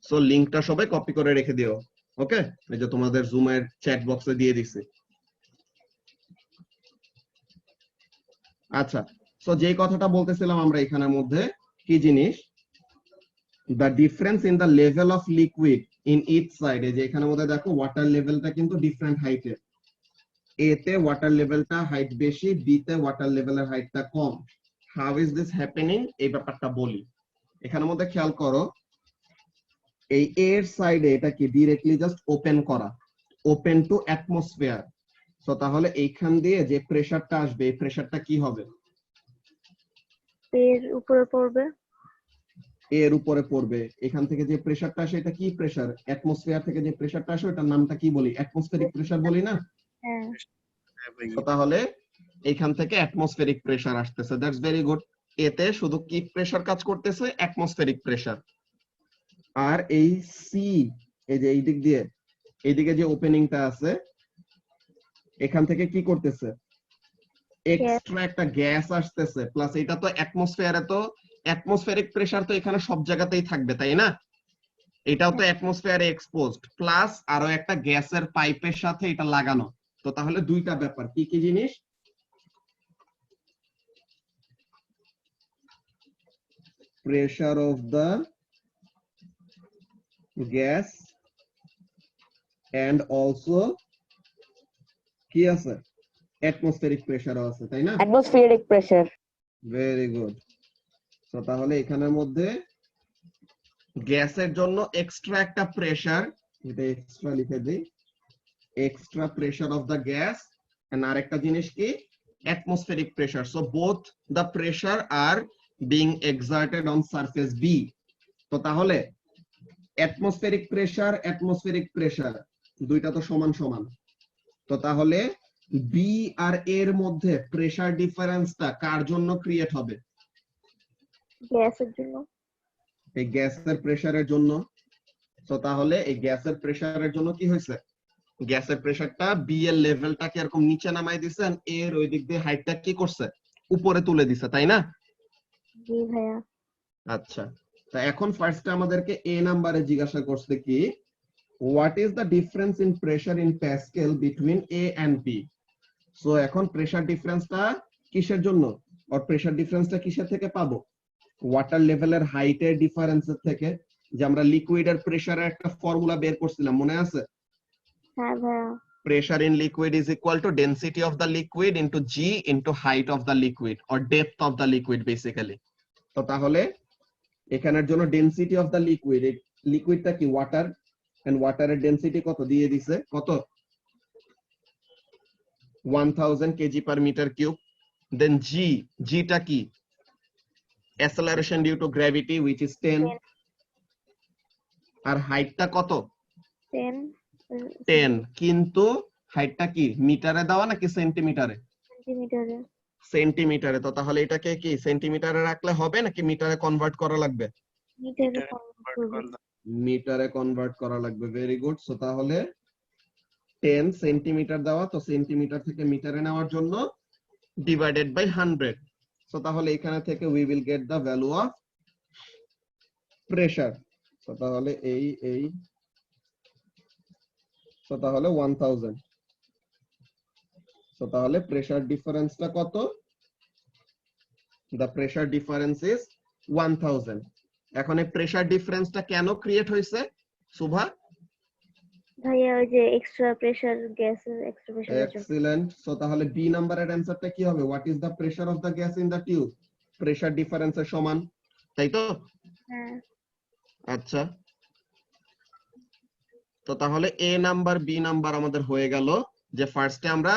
সো লিংকটা সবাই কপি করে রেখে দিও, ওকে? এই যে তোমাদের জুমের চ্যাট বক্সে দিয়ে দিছি। আচ্ছা, সো যেই কথাটা বলতেছিলাম আমরা এখানের মধ্যে কি জিনিস, the difference in the level of liquid in each side, এই যে এখানের মধ্যে দেখো ওয়াটার লেভেলটা কিন্তু ডিফারেন্ট হাইটের। এ তে ওয়াটার লেভেলটা হাইট বেশি, বি তে ওয়াটার লেভেলের হাইটটা কম। হাউ ইজ দিস হ্যাপেনিং, এই ব্যাপারটা বলি। এখানের মধ্যে খেয়াল করো, এই এর সাইডে এটা কি ডাইরেক্টলি জাস্ট ওপেন করা, ওপেন টু অ্যাটমসফিয়ার। সো তাহলে এইখান দিয়ে যে প্রেসারটা আসবে, এই প্রেসারটা কি হবে? এর উপরে পড়বে। এর উপরে পড়বে। এখান থেকে যে প্রেসারটা আসে এটা কি প্রেসার? অ্যাটমসফিয়ার থেকে যে প্রেসারটা আসে ওটার নামটা কি বলি? অ্যাটমসফেরিক প্রেসার বলি না? হ্যাঁ, তো তাহলে এখান থেকে অ্যাটমসফেরিক প্রেসার আসতেছে, দ্যাটস ভেরি গুড। এতে শুধু কি প্রেসার কাজ করতেছে? Atmospheric pressure. আর এই সি, এই যে এই দিক দিয়ে, এইদিকে যে ওপেনিংটা আছে, এখান থেকে কি করতেছে? এক্সট্রা একটা গ্যাস আসতেছে, প্লাস এটা তো অ্যাটমসফিয়ারে, তো অ্যাটমসফেরিক প্রেসার তো এখানে সব জায়গাতেই থাকবে, তাই না? এটাও তো অ্যাটমসফিয়ারে এক্সপোজড, প্লাস আরো একটা গ্যাসের পাইপের সাথে এটা লাগানো। তো তাহলে দুইটা ব্যাপার, কি কি জিনিস? Pressure of the gas and also কি আছে? অ্যাটমসফেরিক প্রেসারও আছে, তাই না? Atmospheric pressure. Very good. তো তাহলে এখানের মধ্যে গ্যাসের জন্য এক্সট্রা একটা প্রেসার, এটা এক্সট্রা লিখে দিই, extra pressure of the gas, and আরেকটা জিনিস কি? atmospheric pressure. So both the pressure are being exerted on surface B. তো তাহলে atmospheric pressure দুইটা তো সমান সমান। তো তাহলে B আর এর মধ্যে প্রেসার ডিফারেন্সটা কার জন্য ক্রিয়েট হবে? গ্যাসের জন্য। এই গ্যাসের প্রেসারের জন্য। তো তাহলে এই গ্যাসের প্রেসারের জন্য কি হয়েছে? গ্যাসের প্রেসারটা বি এর লেভেলটাকে এরকম নিচে নামাই দিছেন, এর ওই দিক দিয়ে হাইটটা কি করছে? উপরে তুলে দিছে, তাই না? জি ভাইয়া। আচ্ছা, তা এখন ফার্স্টে আমাদেরকে এ নাম্বারে জিজ্ঞাসা করছে কি, what is the difference in pressure in pascal between A and B? So এখন প্রেসার ডিফারেন্সটা কিসের জন্য, আর প্রেসার ডিফারেন্সটা কিসের থেকে পাবো? ওয়াটার লেভেলের হাইটের ডিফারেন্সের থেকে। যে আমরা লিকুইডের প্রেসারের একটা ফর্মুলা বের করছিলাম, মনে আছে? হ্যাঁ ভাইয়া। Pressure in liquid is equal to density of the liquid into G into height of the liquid or depth of the liquid basically. তো তাহলে এখানের জন্য ডেনসিটি অফ দ্য লিকুইড, লিকুইডটা কি? ওয়াটার, এন্ড ওয়াটারের ডেনসিটি কত দিয়ে দিছে? কত? 1000 KG per metre cube. Then G টা কি? Acceleration due to gravity which is 10। আর হাইটটা কত? 10। কিন্তু হাইটটা কি মিটারে দেওয়া নাকি সেন্টিমিটারে? সেন্টিমিটারে। সেন্টিমিটারে। তো তাহলে এটাকে কি সেন্টিমিটারে রাখলে হবে নাকি মিটারে কনভার্ট করা লাগবে? মিটারে কনভার্ট করবে। মিটারে কনভার্ট করা লাগবে। Very good. সো তাহলে 10 সেন্টিমিটার দেওয়া, তো সেন্টিমিটার থেকে মিটারে নেওয়ার জন্য ডিভাইডেড বাই 100। সো তাহলে এখানে থেকে we will get the value of pressure. So তাহলে এই সো তাহলে 1000। সো তাহলে প্রেসার ডিফারেন্সটা কত? The pressure difference is 1000। এখন এই প্রেসার ডিফারেন্সটা কেন ক্রিয়েট হয়েছে সুভা? ভাইয়া ওই যে এক্সট্রা প্রেসার, গ্যাসের এক্সট্রা প্রেসারের জন্য। এক্সিলেন্ট। সো তাহলে বি নাম্বারের অ্যানসারটা কি হবে? What is the pressure of the gas in the tube? Pressure ডিফারেন্সের সমান, তাই তো? হ্যাঁ। আচ্ছা, তো তাহলে এ নাম্বার বি নাম্বার আমাদের হয়ে গেল। যে ফার্স্টে আমরা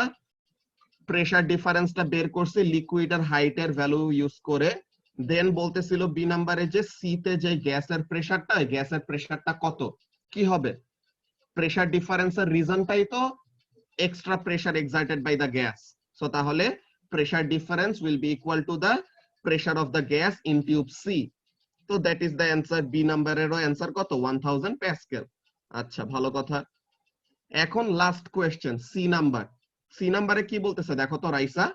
প্রেসার ডিফারেন্সটা বের করছি লিকুইড আর হাইটের ভ্যালু ইউজ করে। দেন বলতেছিল বি নাম্বারে যে সি তে যে গ্যাসের প্রেসারটা, গ্যাসের প্রেসারটা কত? কি হবে? প্রেসার ডিফারেন্সের রিজনটাই তো extra pressure exerted by the gas. So তাহলে pressure difference will be equal to the pressure of the gas in tube C. তো that is the answer. B নাম্বারেরও অ্যান্সার কত? 1000 প্যাসকেল। আচ্ছা, ভালো কথা। এখন last question, C number. C নাম্বারে কি বলতেছে দেখো তো রাইসা।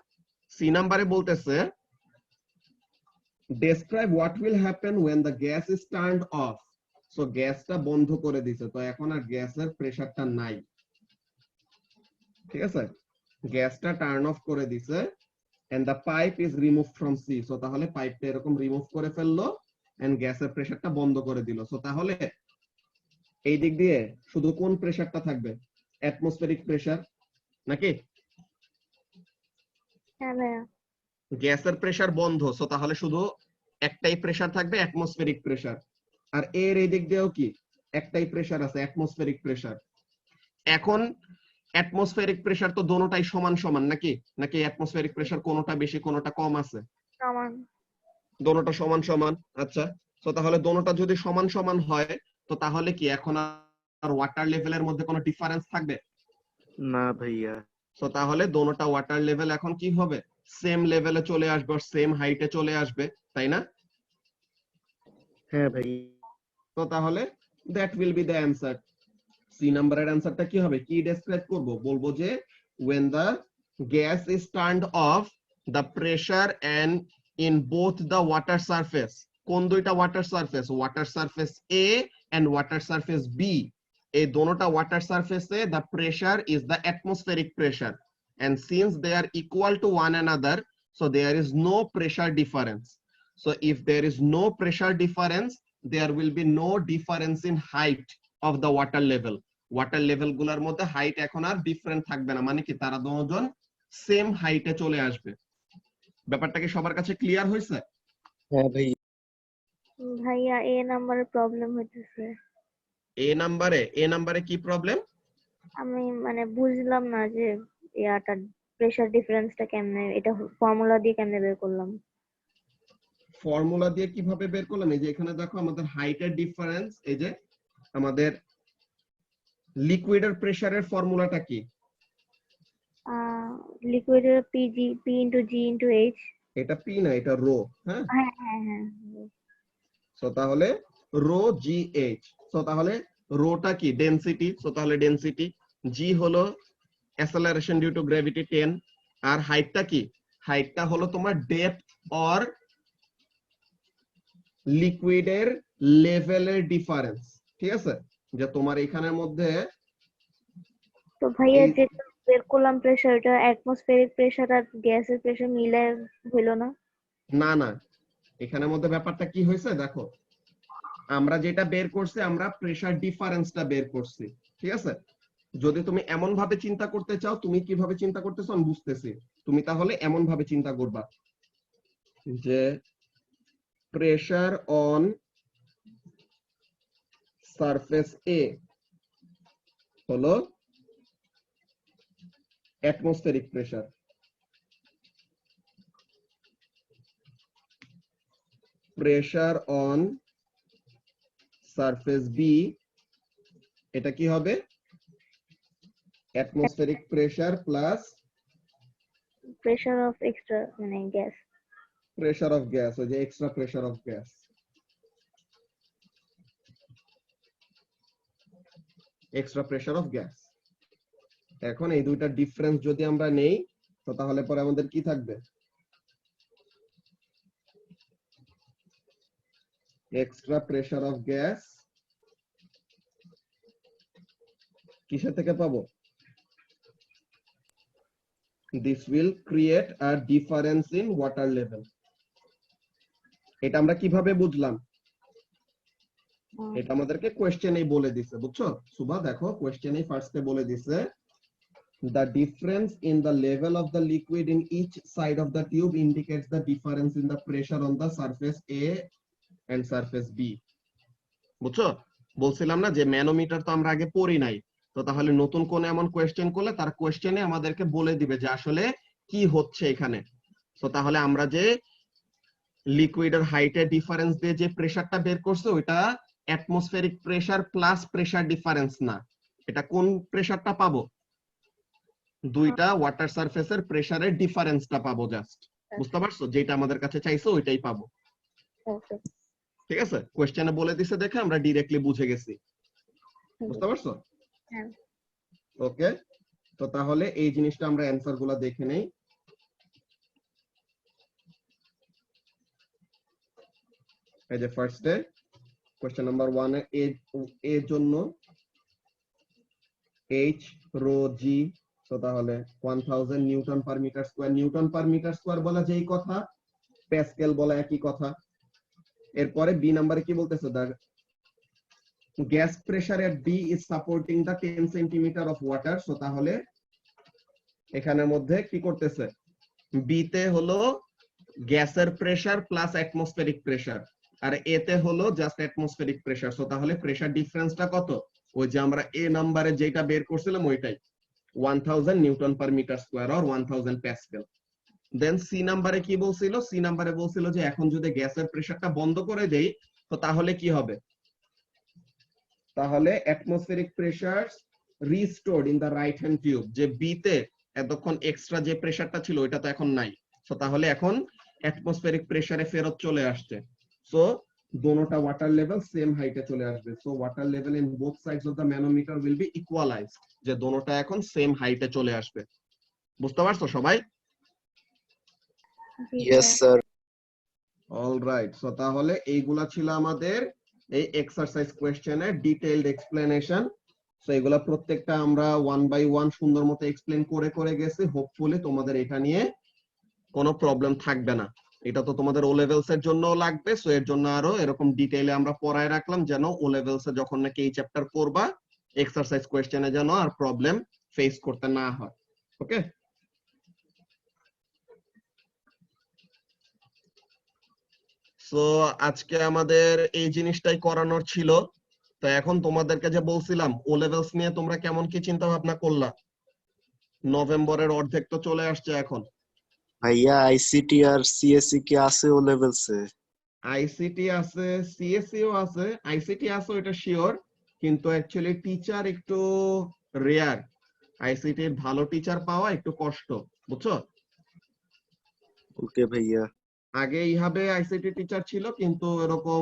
সি নাম্বারে বলতেছে describe what will happen when the gas is turned off. So গ্যাসটা বন্ধ করে দিছে, তো এখন আর গ্যাসের প্রেসারটা নাই। ঠিক আছে, গ্যাসটা টার্ন অফ করে দিছে and the pipe is removed from C. So তাহলে পাইপটা এরকম রিমুভ করে ফেললো and গ্যাসের প্রেসারটা বন্ধ করে দিল। সো তাহলে এই দিক দিয়ে শুধু কোন প্রেসারটা থাকবে? অ্যাটমসফেরিক প্রেসার নাকি? হ্যাঁ ভাইয়া। গ্যাসের প্রেসার বন্ধ, সো তাহলে শুধু একটাই প্রেসার থাকবে, অ্যাটমসফেরিক প্রেসার। আর এর এই দিক দিয়েও কি একটাই প্রেসার আছে, অ্যাটমসফেরিক প্রেসার। এখন অ্যাটমসফেরিক প্রেসার তো দোনোটাই সমান সমান নাকি? নাকি অ্যাটমসফেরিক প্রেসার কোনোটা বেশি কোনোটা কম আছে? সমান। দোনোটা সমান সমান। আচ্ছা, তো তাহলে দোনোটা যদি সমান সমান হয়, তো তাহলে কি এখন আর ওয়াটার লেভেলের মধ্যে কোনো ডিফারেন্স থাকবে? না ভাইয়া। তো তাহলে দোনোটা ওয়াটার লেভেল এখন কি হবে? সেম লেভেলে চলে আসবে, সেম হাইটে চলে আসবে, তাই না? হ্যাঁ ভাই। তো তাহলে that will be the answer. C নাম্বারের অ্যান্সারটা কি হবে? কি ডেসক্রাইব করব? বলবো যে when the gas is turned off, the pressure and in both the water surface, কোন দুইটা water surface? Water surface A and water surface B, এই দোনোটা ওয়াটার সারফেসে the pressure is the atmospheric pressure, and since they are equal to one another, so there is no pressure difference. So if there is no pressure difference, there will be no difference in height of the water level. Water level গুলার মধ্যে হাইট এখন আর ডিফারেন্ট থাকবে না, মানে কি তারা দুজন সেম হাইটে চলে আসবে। ব্যাপারটা কি সবার কাছে ক্লিয়ার হয়েছে? হ্যাঁ ভাই। ভাইয়া এ নাম্বারের প্রবলেম হইতেছে। এ নাম্বারে কি প্রবলেম? আমি মানে বুঝলাম না যে ইয়াটা প্রেসার ডিফারেন্সটা কেমনে, এটা ফর্মুলা দিয়ে কেমনে বের করলাম। ফর্মুলা দিয়ে কিভাবে বের করলাম? এই যে এখানে দেখো আমাদের হাইটের ডিফারেন্স, এই যে আমাদের লিকুইডের প্রেসারের ফর্মুলাটা কি? লিকুইডের পি ইনটু জি ইনটু এইচ। এটা পি না, এটা রো। হ্যাঁ, হ্যাঁ হ্যাঁ হ্যাঁ। সো তাহলে রো জি এইচ। সো তাহলে রোটা কি? ডেনসিটি। সো তাহলে ডেনসিটি। জি হলো অ্যাসেলারেশন ডিউ টু গ্র্যাভিটি 10। আর হাইটটা কি? হাইটটা হলো তোমার ডেপথ অর লিকুইডের লেভেলের ডিফারেন্স। ঠিক আছে, যে তোমার এখানের মধ্যে তো ভাইয়া যে বের করলাম প্রেসার, এটা অ্যাটমসফেরিক প্রেসার আর গ্যাসের প্রেসার মিলে হইলো না? না না, এখানের মধ্যে ব্যাপারটা কি হয়েছে দেখো, আমরা যেটা বের করছি আমরা প্রেসার ডিফারেন্সটা বের করছি। ঠিক আছে, যদি তুমি এমন ভাবে চিন্তা করতে চাও, তুমি কিভাবে চিন্তা করতেছো আমি বুঝতেছি, তুমি তাহলে এমন ভাবে চিন্তা করবা যে প্রেসার অন সারফেস এ হলো atmospheric pressure, pressure on surface B এটা কি হবে? Atmospheric pressure plus pressure of extra মানে গ্যাস। প্রেসার অফ গ্যাস, ওই যে extra pressure of gas, extra pressure of gas. এখন এই দুইটা ডিফারেন্স যদি আমরা নেই, তো তাহলে পরে আমাদের কি থাকবে? এক্সট্রা প্রেসার অফ গ্যাস কিসের থেকে পাবো? This will create a difference in water level. এটা আমরা কিভাবে বুঝলাম? এটা আমাদেরকে কোশ্চেনেই বলে দিছে, বুঝছো সুভা? দেখো কোশ্চেনেই ফার্স্টে বলে দিছে the difference in the level of the liquid in each side of the tube indicates the difference in the pressure on the surface A and surface B. বুঝছো? বলছিলাম না যে ম্যানোমিটার তো আমরা আগে পড়ি নাই, তো তাহলে নতুন কোন এমন কোশ্চেন করলে তার কোশ্চেনে আমাদেরকে বলে দিবে যে আসলে কি হচ্ছে এখানে। তো তাহলে আমরা যে লিকুইডের হাইটের ডিফারেন্স দিয়ে যে প্রেসারটা বের করছে ওইটা atmospheric pressure plus pressure difference না, এটা কোন প্রেসারটা পাবো, দুইটা ওয়াটার সারফেসের প্রেসারের ডিফারেন্সটা পাবো জাস্ট, বুঝতে পারছো, যেটা আমাদের কাছে চাইছো ওইটাই পাবো। ওকে। ঠিক আছে, কোশ্চেনে বলে দিছে দেখে আমরা ডিরেক্টলি বুঝে গেছি, বুঝতে পারছো? হ্যাঁ। ওকে, তো তাহলে এই জিনিসটা আমরা অ্যানসার গুলা দেখে নেই। এই যে ফার্স্টে কোশ্চেন নাম্বার 1 এর জন্য h rho g, তো তাহলে 1000 newton per metre square, newton per metre square বলা যেই কথা, প্যাসকেল বলা একই কথা। এরপরে বি নাম্বারে কি বলতেছে, the gas pressure at B is supporting the 10 centimetre of water, so তাহলে এখানের মধ্যে কি করতেছে, বি তে হলো গ্যাসের প্রেসার প্লাস অ্যাটমসফেরিক প্রেসার, আর এ তে হলো জাস্ট অ্যাটমসফেরিক প্রেসার, সো তাহলে প্রেসার ডিফারেন্সটা কত, ওই যে আমরা এ নাম্বারে যেটা বের করছিলাম ওইটাই 1000 newton per metre square or 1000 pascal. Then C নাম্বারে কি বলছিল, সি নাম্বারে বলছিল যে এখন যদি গ্যাসের প্রেসারটা বন্ধ করে দেই তো তাহলে কি হবে, তাহলে atmospheric pressure restored in the right hand tube, যে বি তে এতক্ষণ এক্সট্রা যে প্রেসারটা ছিল ওইটা তো এখন নাই, সো তাহলে এখন অ্যাটমসফেরিক প্রেসারে ফেরত চলে আসছে, সো দোনোটা ওয়াটার লেভেল সেম হাইটে চলে আসবে, so water level in both sides of the manometer will be equalised, যে দোনোটা এখন সেম হাইটে চলে আসবে, বুঝতে পারছো সবাই? Yes, sir. অলরাইট, সো তাহলে এইগুলা ছিল আমাদের এই এক্সারসাইজ কোশ্চেনের ডিটেইলড এক্সপ্লেনেশন। সো এগুলা প্রত্যেকটা আমরা 1 বাই 1 সুন্দর মতো এক্সপ্লেন করে করে গেছি, হোপফুলি তোমাদের এটা নিয়ে কোনো প্রবলেম থাকবে না। এটা তো তোমাদের ও লেভেলস এর জন্যও লাগবে, সো এর জন্য আরো এরকম ডিটেইলে আমরা পড়ায় রাখলাম, যেন ও লেভেলস এ যখন নাকি এই চ্যাপ্টার করবা এক্সারসাইজ কোশ্চেনে যেন আর প্রবলেম ফেস করতে না হয়। ওকে, সো আজকে আমাদের এই জিনিসটাই করানোর ছিল। তো এখন তোমাদেরকে যে বলছিলাম ও লেভেলস নিয়ে তোমরা কেমন কি চিন্তা ভাবনা করলা, নভেম্বরের অর্ধেক তো চলে আসছে এখন। ভাইয়া আইসিটি আর সিএসসি কি আছে ও লেভেলসে? আইসিটি আছে, সিএসসি ও আছে, আইসিটি আছে ওটা শিওর, কিন্তু অ্যাকচুয়ালি টিচার একটু রেয়ার, আইসিটির ভালো টিচার পাওয়া একটু কষ্ট, বুঝছো? ওকে ভাইয়া। আগে এইভাবে আইসিটি টিচার ছিল কিন্তু এরকম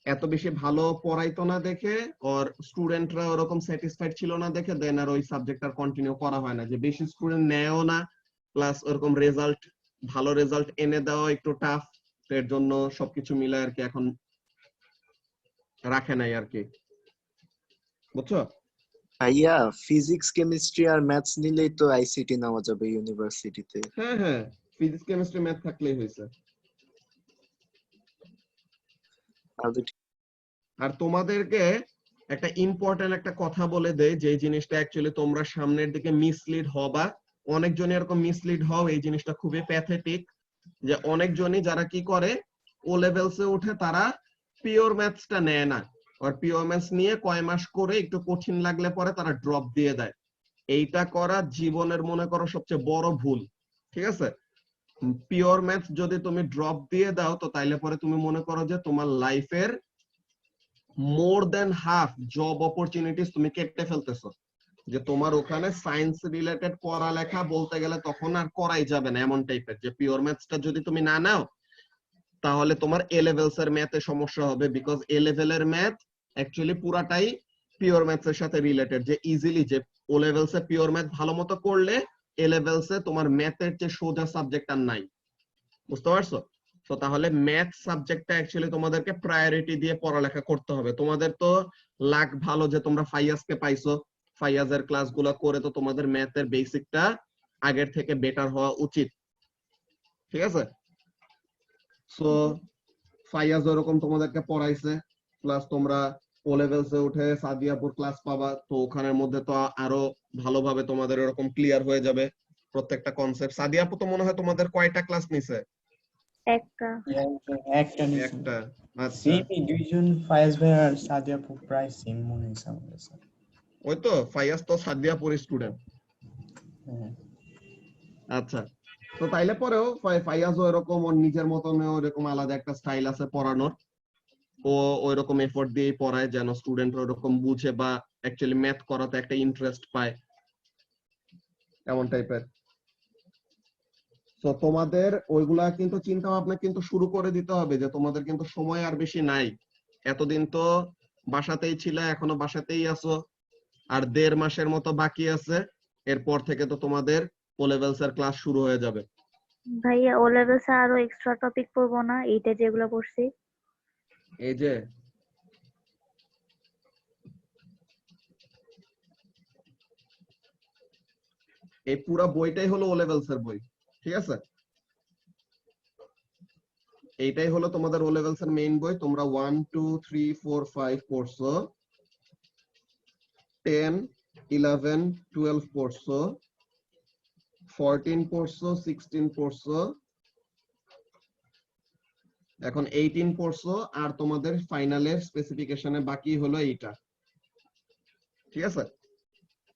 এত বেশি ভালো পড়াইতো না দেখে, ওর স্টুডেন্টরা ওরকম স্যাটিসফাইড ছিল না দেখে, দেন আর ওই সাবজেক্ট আর কন্টিনিউ করা হয় না, যে বেশি স্টুডেন্ট নেয়ও না, প্লাস ওরকম রেজাল্ট ভালো রেজাল্ট এনে দেওয়া একটু টাফ, এর জন্য সবকিছু মিলে আর কি এখন রাখে নাই আর কি, বুঝছো? ভাইয়া ফিজিক্স কেমিস্ট্রি আর ম্যাথস নিলেই তো আইসিটি নেওয়া যাবে ইউনিভার্সিটিতে। হ্যাঁ হ্যাঁ, ফিজিক্স কেমিস্ট্রি ম্যাথ থাকলেই হয়েছে। আর তোমাদেরকে একটা ইম্পর্টেন্ট একটা কথা বলে দেই, যে জিনিসটা অ্যাকচুয়ালি তোমরা সামনের দিকে মিসলিড হবা, অনেকজনই এরকম মিসলিড হও, এই জিনিসটা খুবই প্যাথেটিক, যে অনেকজনই যারা কি করে ও লেভেলসে উঠে তারা পিওর ম্যাথসটা নেয় না, আর পিওর ম্যাথস নিয়ে কয় মাস করে একটু কঠিন লাগলে পরে তারা ড্রপ দিয়ে দেয়। এইটা করা জীবনের মনে করো সবচেয়ে বড় ভুল, ঠিক আছে? পিওর ম্যাথস যদি তুমি ড্রপ দিয়ে দাও তো তাইলে পরে তুমি মনে করো যে তোমার লাইফের মোর দেন হাফ জব অপরচুনিটিস তুমি কেটে ফেলতেছো, যে তোমার ওখানে সায়েন্স রিলেটেড পড়ালেখা বলতে গেলে তখন আর করাই যাবে না, এমন টাইপের, যে পিওর ম্যাথসটা যদি তুমি না নাও তাহলে তোমার এ লেভেলস এর ম্যাথে সমস্যা হবে, বিকজ এ লেভেলের ম্যাথ অ্যাকচুয়ালি পুরাটাই পিওর ম্যাথস এর সাথে রিলেটেড, যে ইজিলি যে ও লেভেলস এ পিওর ম্যাথ ভালো মতো করলে এ লেভেলস এ তোমার ম্যাথের যে সোজা সাবজেক্ট আর নাই, বুঝতে পারছো? তো তাহলে ম্যাথ সাবজেক্টটা অ্যাকচুয়ালি তোমাদেরকে প্রায়োরিটি দিয়ে পড়ালেখা করতে হবে। তোমাদের তো লাক ভালো যে তোমরা ফাইয়াজকে পাইছো, ফাইয়াজের ক্লাসগুলো করে তো তোমাদের ম্যাথের বেসিকটা আগের থেকে বেটার হওয়া উচিত, ঠিক আছে? সো ফাইয়াজ এরকম তোমাদেরকে পড়াইছে, প্লাস তোমরা ও লেভেলসে উঠে সাদিয়াপুর ক্লাস পাবা, তো ওখানের মধ্যে তো আরো ভালোভাবে তোমাদের এরকম ক্লিয়ার হয়ে যাবে প্রত্যেকটা কনসেপ্ট। সাদিয়াপু তো মনে হয় তোমাদের কয়টা ক্লাস নিছে? একটা। একটা নিছি। একটা, আচ্ছা, সেমই দুইজন, ফায়াজ ভাই আর সাদিয়া আপু প্রায় সেম মনে হয়েছে আমার কাছে। ওই তো ফাইয়াজ তো সাদিয়াপুর স্টুডেন্ট। হ্যাঁ। আচ্ছা, তো তাইলে পরেও ফাইয়াজও এরকম ওর নিজের মতন এরকম আলাদা একটা স্টাইল আছে পড়ানোর, ও ওইরকম এফোর্ট দিয়ে পড়ায় যেন স্টুডেন্টরা ওরকম বুঝে বা অ্যাকচুয়ালি ম্যাথ করাতে একটা ইন্টারেস্ট পায়, এমন টাইপের। তো তোমাদের ওইগুলা কিন্তু চিন্তা ভাবনা কিন্তু শুরু করে দিতে হবে যে তোমাদের কিন্তু সময় আর বেশি নাই। এতদিন তো বাসাতেই ছিলে, এখনো বাসাতেই আছো, আর 1.5 মাসের মতো বাকি আছে, এরপর থেকে তো তোমাদের ও লেভেলস এর ক্লাস শুরু হয়ে যাবে। ভাইয়া ও লেভেলসে আরো এক্সট্রা টপিক পড়বো না, এইটা যেগুলো পড়ছি? এই যে এই পুরা বইটাই হলো ও লেভেলস এর বই, ঠিক আছে? এইটাই হলো তোমাদের ও লেভেলস এর মেইন বই। তোমরা 1 2 3 4 5 পড়ছো, 10 11 12 পড়ছো, 14 পড়ছো, 16 পড়ছো, এখন 18 পড়ছো, আর তোমাদের ফাইনালের স্পেসিফিকেশনে বাকি হলো এইটা, ঠিক আছে?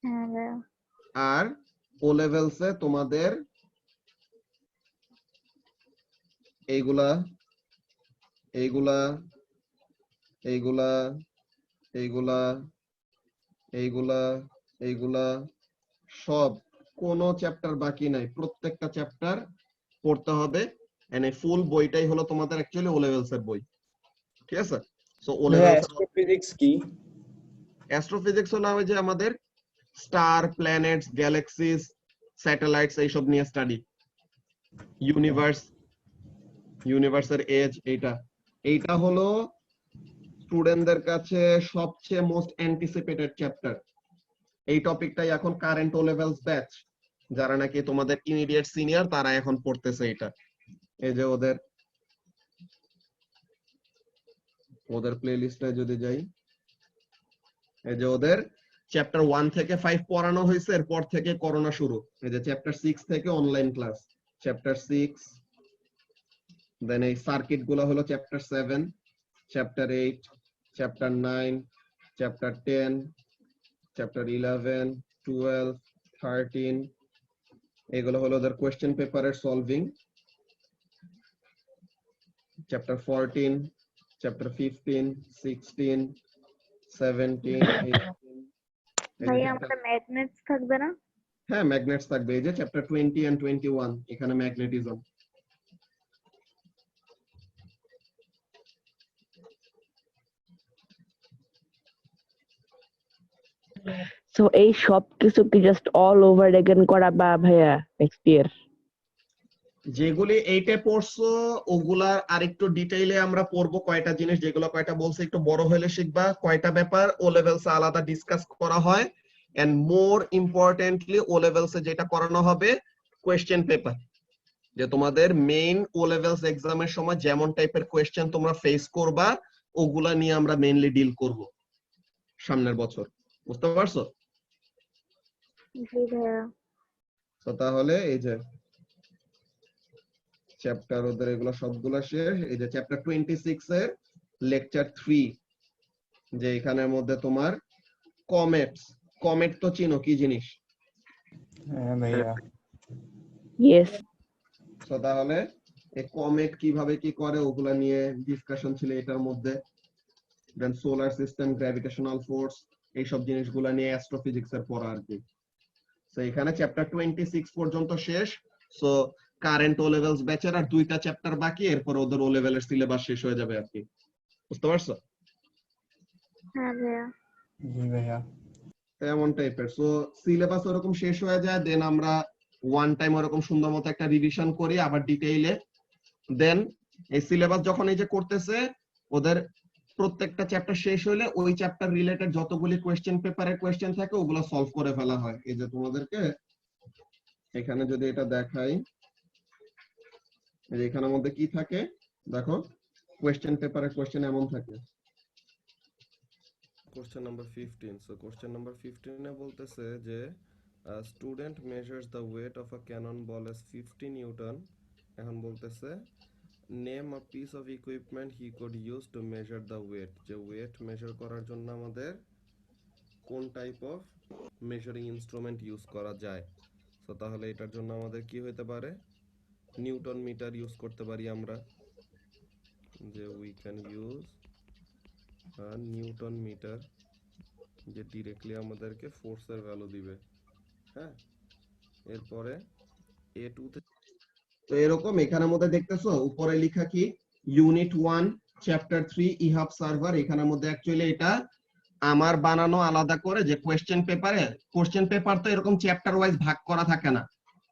হ্যাঁ ভাইয়া। আর ও লেভেলসে তোমাদের এইগুলা এইগুলা এইগুলা এইগুলা এইগুলা এইগুলা সব, কোনো চ্যাপ্টার বাকি নাই, প্রত্যেকটা চ্যাপ্টার পড়তে হবে। এন্ড এই ফুল বইটাই হলো তোমাদের অ্যাকচুয়ালি ও লেভেলস এর বই, ঠিক আছে? সো ও লেভেলস অ্যাস্ট্রোফিজিক্স কি? অ্যাস্ট্রোফিজিক্স হলো ওই যে আমাদের স্টার, প্ল্যানেটস, গ্যালাক্সিস, স্যাটেলাইটস এইসব নিয়ে স্টাডি। ইউনিভার্সের এজ, এইটা হলো স্টুডেন্টদের কাছে সবচেয়ে মোস্ট অ্যান্টিসিপেটেড চ্যাপ্টার। এই টপিকটাই এখন কারেন্ট ও লেভেলস ব্যাচ যারা নাকি তোমাদের ইমিডিয়েট সিনিয়র তারা এখন পড়তেছে এটা। এই যে ওদের প্লে লিস্টে যদি যাই, এই যে ওদের চ্যাপ্টার 1 থেকে 5 পড়ানো হয়েছে, এরপর থেকে করোনা শুরু। এই যে চ্যাপ্টার 6 থেকে অনলাইন ক্লাস, চ্যাপ্টার 6, দেন এই সার্কিট গুলো হলো chapter 7, chapter 8, chapter 9, chapter 10, chapter 11, 12, 13, এগুলো হলো ওদের কোয়েশ্চেন পেপারের সলভিং, চ্যাপ্টার 14, চ্যাপ্টার 15, 16, 17, 18। ভাইয়া আমাদের ম্যাগনেটস থাকবে না? হ্যাঁ, ম্যাগনেটস থাকবে। এই যে চ্যাপ্টার 20 এন্ড 21, এখানে ম্যাগনেটিজম। সো এই সব কিছু কি জাস্ট অল ওভার এগেন করা বা ভাইয়া নেক্সট ইয়ার? যেগুলি এইটা পড়ছো ওগুলা আরেকটু ডিটেইলে আমরা পড়বো, কয়টা জিনিস যেগুলো কয়টা বলছে একটু বড় হলে শিখবা, কয়টা ব্যাপার ও লেভেলস আলাদা ডিসকাস করা হয়। And more importantly O levels যেটা করানো হবে কোয়েশ্চেন পেপার, যে তোমাদের মেইন ও লেভেলস এক্সামের সময় যেমন টাইপের কোয়েশ্চেন তোমরা ফেস করবা ওগুলা নিয়ে আমরা মেইনলি ডিল করব সামনের বছর। বুঝতে পারছো? জি ভাইয়া। তো তাহলে এই যে চ্যাপ্টার ওদের এগুলো সবগুলা শেষ। এই যে চ্যাপ্টার 26 এর লেকচার 3, যে এখানের মধ্যে তোমার কমেট তো চিনো কি জিনিস? হ্যাঁ ভাইয়া। ইয়েস। তো তাহলে এই কমেট কিভাবে কি করে ওগুলা নিয়ে ডিসকাশন ছিল এটার মধ্যে। দেন সোলার সিস্টেম, গ্র্যাভিটেশনাল ফোর্স, এইসব জিনিসগুলা নিয়ে অ্যাস্ট্রোফিজিক্স এর পড়া আর কি। তো এখানে চ্যাপ্টার 26 পর্যন্ত শেষ। সো কারেন্ট ও লেভেলস ব্যাচের আর 2টা চ্যাপ্টার বাকি, এরপর ওদের ও লেভেলের সিলেবাস শেষ হয়ে যাবে আর কি। বুঝতে পারছো? হ্যাঁ ভাইয়া। জি ভাইয়া। এমন টাইপের। সো সিলেবাস ওরকম শেষ হয়ে যায়, দেন আমরা ওয়ান টাইম ওরকম সুন্দর মতো একটা রিভিশন করি আবার ডিটেইলে। দেন এই সিলেবাস যখন এই যে করতেছে, ওদের প্রত্যেকটা চ্যাপ্টার শেষ হলে ওই চ্যাপ্টার রিলেটেড যতগুলি কোয়েশ্চেন পেপারের কোয়েশ্চেন থাকে ওগুলো সলভ করে ফেলা হয়। এই যে তোমাদেরকে এখানে যদি এটা দেখাই, এই যে এখানের মধ্যে কি থাকে দেখো, কোয়েশ্চেন পেপারের কোয়েশ্চেন এমন থাকে। Question number 15। So question number 15 এ বলতেছে যে student measures the weight of a cannon ball as 50 newton. এখন বলতেছে name a piece of equipment he could use to measure the weight, যে ওয়েট মেজার করার জন্য আমাদের কোন type of measuring instrument use করা যায়। সো তাহলে এটার জন্য আমাদের কি হতে পারে, নিউটন মিটার ইউজ করতে পারি আমরা, যে we can use a newton meter, যে ডিরেক্টলি আমাদেরকে ফোর্সের ভ্যালু দিবে। হ্যাঁ, এরপরে A2 তে তো এরকম এখানের মধ্যে দেখতেছো উপরে লেখা কি ইউনিট 1 চ্যাপ্টার 3 ইহাব সার্ভার। এখানের মধ্যে অ্যাকচুয়ালি এটা আমার বানানো আলাদা করে যে কোশ্চেন পেপার তো এরকম চ্যাপ্টার ওয়াইজ ভাগ করা থাকে না।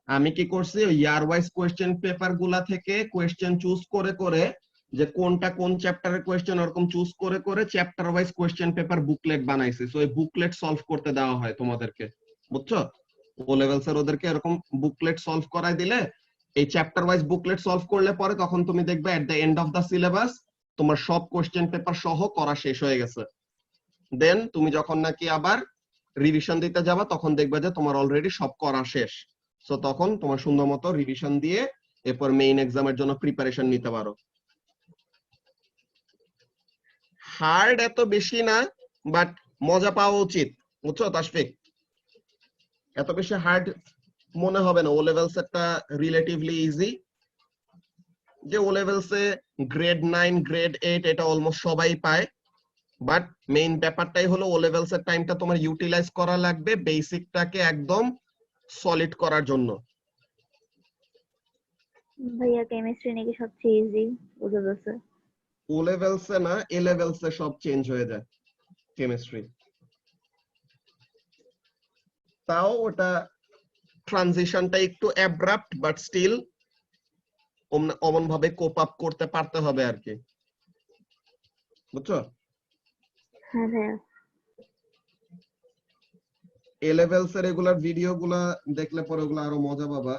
আমি কি করছি ওই ইয়ার ওয়াইজ কোশ্চেন পেপার গুলা থেকে কোশ্চেন চুজ করে করে যে কোনটা কোন চ্যাপ্টারের কোশ্চেন ওরকম চুজ করে করে chapter wise question paper booklet বানাইছি। সো এই বুকলেট সলভ করতে দেওয়া হয় তোমাদেরকে, বুঝছো? ও লেভেল স্যার ওদেরকে এরকম বুকলেট সলভ করাই দিলে এই চ্যাপ্টার ওয়াইজ বুকলেট সলভ করলে পরে তখন তুমি দেখবে at the end of the syllabus তোমার সব কোশ্চেন পেপার সহ করা শেষ হয়ে গেছে। দেন তুমি যখন নাকি আবার রিভিশন দিতে যাবা তখন দেখবে যে তোমার অলরেডি সব করা শেষ। সো তখন তোমার সুন্দর মতো রিভিশন দিয়ে এরপর মেইন এক্সামের জন্য প্রিপারেশন নিতে পারো। হার্ড এত বেশি না, বাট মজা পাওয়া উচিত, বুঝছো তাশফিক? এত বেশি হার্ড মনে হবে না। ও লেভেলস একটা রিলেটিভলি ইজি, যে ও লেভেলসে গ্রেড 9 গ্রেড 8 এটা অলমোস্ট সবাই পায়। বাট মেইন ব্যাপারটাই হলো ও লেভেলস এর টাইমটা তোমার ইউটিলাইজ করা লাগবে বেসিকটাকে একদম সলিড করার জন্য। ভাইয়া কেমিস্ট্রি নাকি সবচেয়ে ইজি বোঝা যাচ্ছে। ও লেভেলসে না, এ লেভেলসে সব চেঞ্জ হয়ে যায় কেমিস্ট্রি। তাও ওটা ট্রানজিশনটা একটু অ্যাব্রাপ্ট, বাট স্টিল অমন ভাবে কোপ আপ করতে পারতে হবে আর কি, বুঝছো? হ্যাঁ ভাইয়া। এ লেভেলস এর রেগুলার ভিডিও গুলা দেখলে পরে ওগুলো আরো মজা পাবা।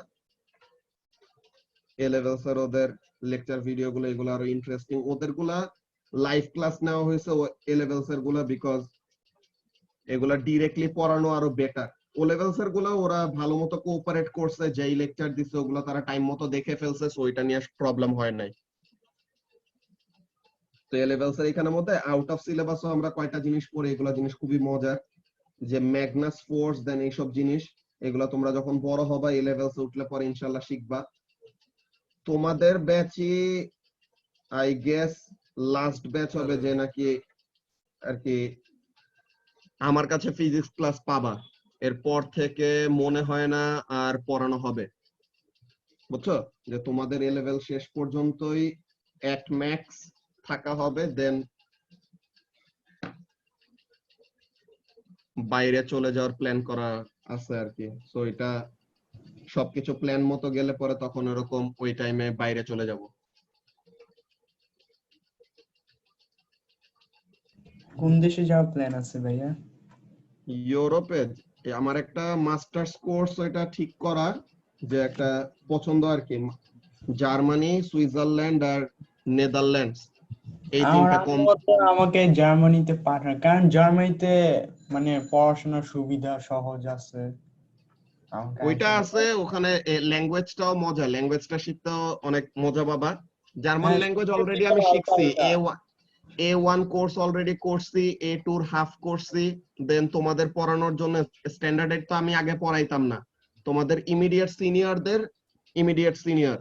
এ লেভেলস এর ওদের লেকচার ভিডিও গুলো এগুলো আরো ইন্টারেস্টিং। ওদের গুলা লাইভ ক্লাস নেওয়া হয়েছে এ লেভেলস এর গুলা, বিকজ এগুলা ডিরেক্টলি পড়ানো আরো বেটার। ও লেভেলস এর গুলো ওরা ভালো মতো কোঅপারেট করছে, যেই লেকচার দিচ্ছে ওগুলো তারা টাইম মতো দেখে ফেলছে, সো এটা নিয়ে প্রবলেম হয় নাই। তো এ লেভেলস এর এখানের মধ্যে আউট অফ সিলেবাসও আমরা কয়টা জিনিস পড়ি, এগুলা জিনিস খুবই মজার, যে ম্যাগনাস ফোর্স দেন এইসব জিনিস এগুলা তোমরা যখন বড় হবা এ লেভেলস উঠলে পরে ইনশাআল্লাহ শিখবা। তোমাদের ব্যাচই আই গেস লাস্ট ব্যাচ হবে যে নাকি আর কি আমার কাছে ফিজিক্স ক্লাস পাবা। এরপর থেকে মনে হয় না আর পড়ানো হবে, বুঝছো? যে তোমাদের এ লেভেল শেষ পর্যন্তই এট ম্যাক্স থাকা হবে, দেন বাইরে চলে যাওয়ার প্ল্যান করা আছে আর কি। সো এটা সবকিছু প্ল্যান মতো গেলে পরে তখন এরকম ওই টাইমে বাইরে চলে যাব। কোন দেশে যাওয়ার প্ল্যান আছে ভাইয়া? ইউরোপে আমার একটা মাস্টার্স কোর্স ওইটা ঠিক করা, যে একটা পছন্দ আর কি, জার্মানি, সুইজারল্যান্ড আর নেদারল্যান্ডস, এই আমার তিনটা কম। আম্মু তো আমাকে জার্মানিতে পাঠায়, কারণ জার্মানিতে মানে পড়াশোনার সুবিধা সহজ আছে। আমাকে ওইটা আইসা আছে, ওখানে ল্যাঙ্গুয়েজটাও মজা, ল্যাঙ্গুয়েজটা শিখতেও অনেক মজা বাবা। জার্মান হ্যাঁ, ল্যাঙ্গুয়েজ অলরেডি শিখতেও আমি হালকা শিখছি, হালকা। A1 কোর্স অলরেডি করছি, A2 হাফ করছি। দেন তোমাদের পড়ানোর জন্য স্ট্যান্ডার্ড এইট তো আমি আগে পড়াইতাম না, তোমাদের ইমিডিয়েট সিনিয়রদের ইমিডিয়েট সিনিয়র,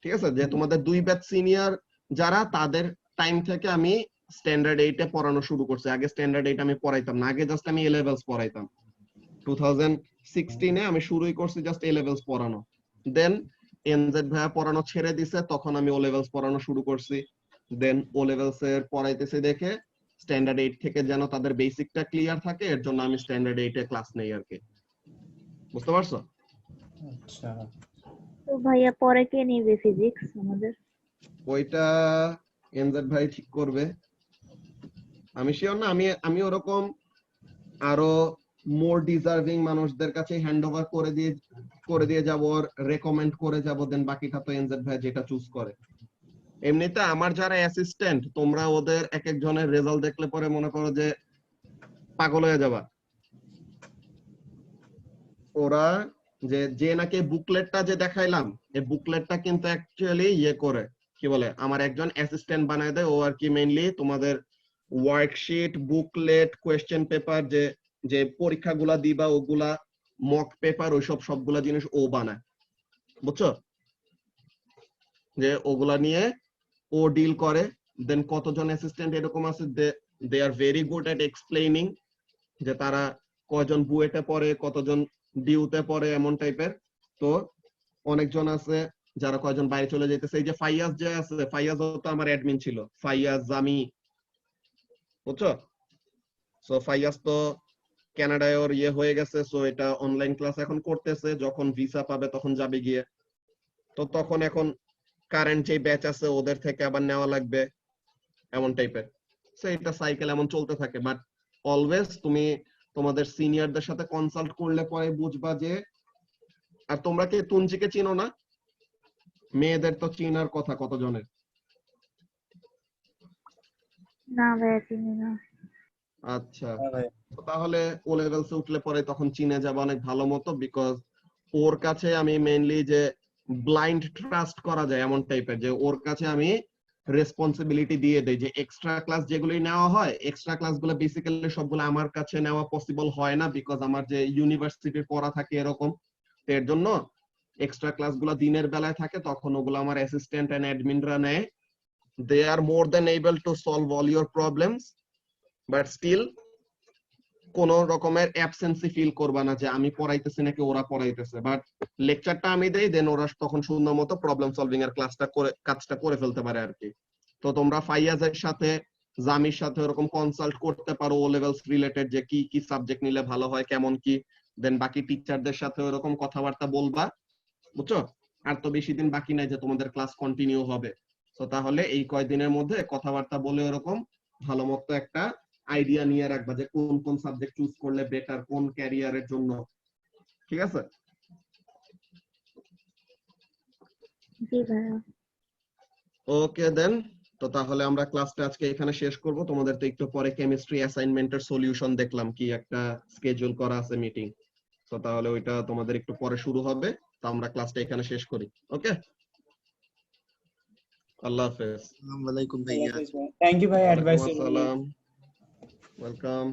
ঠিক আছে, যে তোমাদের 2 ব্যাচ সিনিয়র যারা তাদের টাইম থেকে আমি স্ট্যান্ডার্ড এইটে পড়ানো শুরু করছি। আগে স্ট্যান্ডার্ড এইট আমি পড়াইতাম না, আগে জাস্ট আমি এ লেভেলস পড়াইতাম। 2016 আমি শুরুই করছি জাস্ট এ লেভেলস পড়ানো। দেন এনজেড ভাইয়া পড়ানো ছেড়ে দিছে, তখন আমি ও লেভেলস পড়ানো শুরু করছি। দেন ও লেভেলস এর পড়াইতেছে দেখে স্ট্যান্ডার্ড 8 থেকে যেন তাদের বেসিকটা ক্লিয়ার থাকে, এর জন্য আমি স্ট্যান্ডার্ড 8 এ ক্লাস নেই আর কি, বুঝতে পারছো? আচ্ছা, তো ভাইয়া পরে কে নিবে ফিজিক্স আমাদের? ওইটা এনজেড ভাই ঠিক করবে, আমি শিওর না। আমি ওরকম আরো মোর ডিজার্ভিং মানুষদের কাছে হ্যান্ড ওভার করে দিয়ে যাব, আর রেকমেন্ড করে যাব, দেন বাকিটা তো এনজেড ভাই যেটা চুজ করে। এমনিতে আমার যারা অ্যাসিস্ট্যান্ট তোমরা ওদের এক একজনের রেজাল্ট দেখলে পরে মনে করো যে পাগল হয়ে যাবা। ওরা যে নাকি বুকলেটটা যে দেখাইলাম, এই বুকলেটটা কিন্তু অ্যাকচুয়ালি ইয়ে করে কি বলে আমার একজন অ্যাসিস্ট্যান্ট বানায় দেয়। ও আর কি মেইনলি তোমাদের ওয়ার্কশিট, বুকলেট, কোয়েশ্চেন পেপার, যে যে পরীক্ষাগুলা দিবা ওগুলা, মক পেপার, ওইসব সবগুলা জিনিস ও বানায়, বুঝছো? যে ওগুলা নিয়ে ও ডিল করে। দেন কতজন অ্যাসিস্ট্যান্ট এরকম আছে they are very good at explaining, যে তারা কয়জন বুয়েটে পড়ে, কতজন ডিউতে পড়ে, এমন টাইপের। তো অনেকজন আছে যারা কয়জন বাইরে চলে যাইতেছে। এই যে ফাইয়াজ যে আছে, ফাইয়াজও তো আমার অ্যাডমিন ছিল, ফাইয়াজ জামি, বুঝছো? সো ফাইয়াজ তো কানাডায় ওর ইয়ে হয়ে গেছে, সো এটা অনলাইন ক্লাস এখন করতেছে, যখন ভিসা পাবে তখন যাবে গিয়ে। তো তখন এখন কারেন্ট যে ব্যাচ আছে ওদের থেকে আবার নেওয়া লাগবে, এমন টাইপের। সো এটা সাইকেল এমন চলতে থাকে। বাট অলওয়েজ তুমি তোমাদের সিনিয়রদের সাথে কনসাল্ট করলে পরে বুঝবা যে, আর তোমরা কি তুঞ্জিকে চিনো না? মেয়েদের তো চিনার কথা কতজনের। না ভাইয়া চিনি না। আচ্ছা, হ্যাঁ ভাই। তো তাহলে ও লেভেলসে উঠলে পরে তখন চিনে যাবে অনেক ভালো মতো, বিকজ ওর কাছে আমি মেইনলি যে ব্লাইন্ড ট্রাস্ট করা যায় এমন টাইপের, যে ওর কাছে আমি রেসপন্সিবিলিটি দিয়ে দেই যে এক্সট্রা ক্লাস যেগুলোই নেওয়া হয়, এক্সট্রা ক্লাসগুলো বেসিক্যালি সবগুলো আমার কাছে নেওয়া পসিবল হয় না, বিকজ আমার যে ইউনিভার্সিটির পড়া থাকে এরকম। তো এর জন্য এক্সট্রা ক্লাসগুলো দিনের বেলায় থাকে, তখন ওগুলো আমার অ্যাসিস্ট্যান্ট এন্ড অ্যাডমিনরা নেয়। They are more than able to solve all your problems, but still কোন রকমের অ্যাবসেন্সি ফিল করবা না যে আমি পড়াইতেছি নাকি ওরা পড়াইতেছে। বাট লেকচারটা আমি দেই, দেন ওরা তখন সুন্দর মতো প্রবলেম সলভিং এর কাজটা করে ফেলতে পারে আর কি। তো তোমরা ফাইয়াজের সাথে, জামির সাথে ওরকম কনসাল্ট করতে পারো ও লেভেলস রিলেটেড, যে কি কি সাবজেক্ট নিলে ভালো হয়, কেমন কি। দেন বাকি টিচারদের সাথে ওরকম কথাবার্তা বলবা, বুঝছো? আর তো বেশি দিন বাকি নাই যে তোমাদের ক্লাস কন্টিনিউ হবে। তো তাহলে এই কয়দিনের মধ্যে কথাবার্তা বলে ওরকম ভালো মতো একটা আইডিয়া নিয়ে রাখবা যে কোন কোন সাবজেক্ট চুজ করলে বেটার, কোন ক্যারিয়ারের জন্য। ঠিক আছে? জি ভাইয়া। ওকে দেন, তো তাহলে আমরা ক্লাসটা আজকে এখানে শেষ করব। তোমাদের তো একটু পরে কেমিস্ট্রি অ্যাসাইনমেন্টের সলিউশন দেখলাম কি একটা স্কেডিউল করা আছে মিটিং, তো তাহলে ওইটা তোমাদের একটু পরে শুরু হবে। তো আমরা ক্লাসটা এখানে শেষ করি। ওকে, আল্লাহ হাফেজ। আসসালামু আলাইকুম ভাইয়া। থ্যাংক ইউ ভাই ওয়ালাইকুম অ্যাডভাইসের জন্য। আসসালাম, ওয়েলকাম।